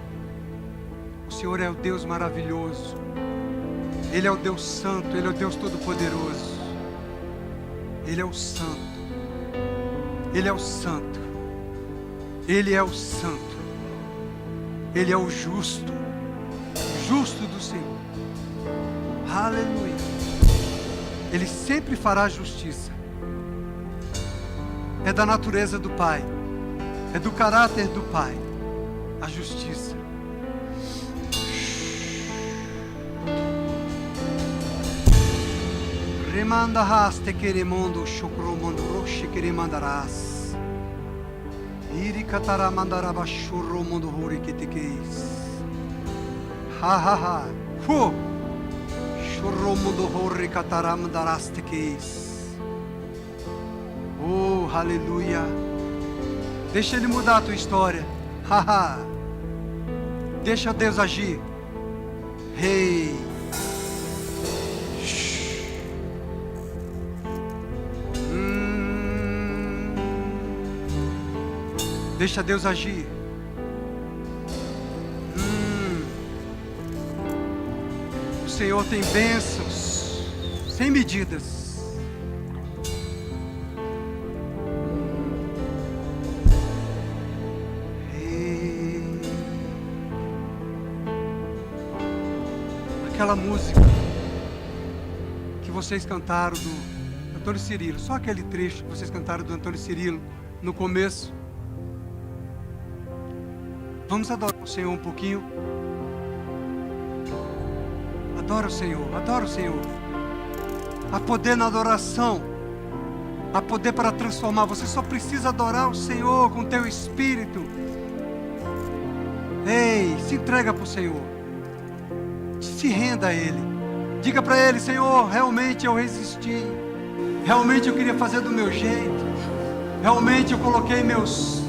O Senhor é o Deus maravilhoso. Ele é o Deus santo. Ele é o Deus todo-poderoso. Ele é o santo. Ele é o santo. Ele é o santo. Ele é o justo. Justo do Senhor. Aleluia. Ele sempre fará justiça. É da natureza do Pai. É do caráter do Pai. A justiça. Remanda haste queremondo chocromondo roche queremandarás. Iri catara mandaraba churro mundo hori que te queis. Ha. Fu. Churro mundo hori catara mandarás te queis. Oh, aleluia. Deixa Ele mudar a tua história. Deixa Deus agir. Rei. Deixa Deus agir. O Senhor tem bênçãos sem medidas. Aquela música que vocês cantaram do Antônio Cirilo, só aquele trecho que vocês cantaram do Antônio Cirilo no começo. Vamos adorar o Senhor um pouquinho. Adora o Senhor, adora o Senhor. Há poder na adoração. Há poder para transformar. Você só precisa adorar o Senhor com o teu espírito. Ei, se entrega para o Senhor. Se renda a Ele. Diga para Ele: Senhor, realmente eu resisti. Realmente eu queria fazer do meu jeito. Realmente eu coloquei meus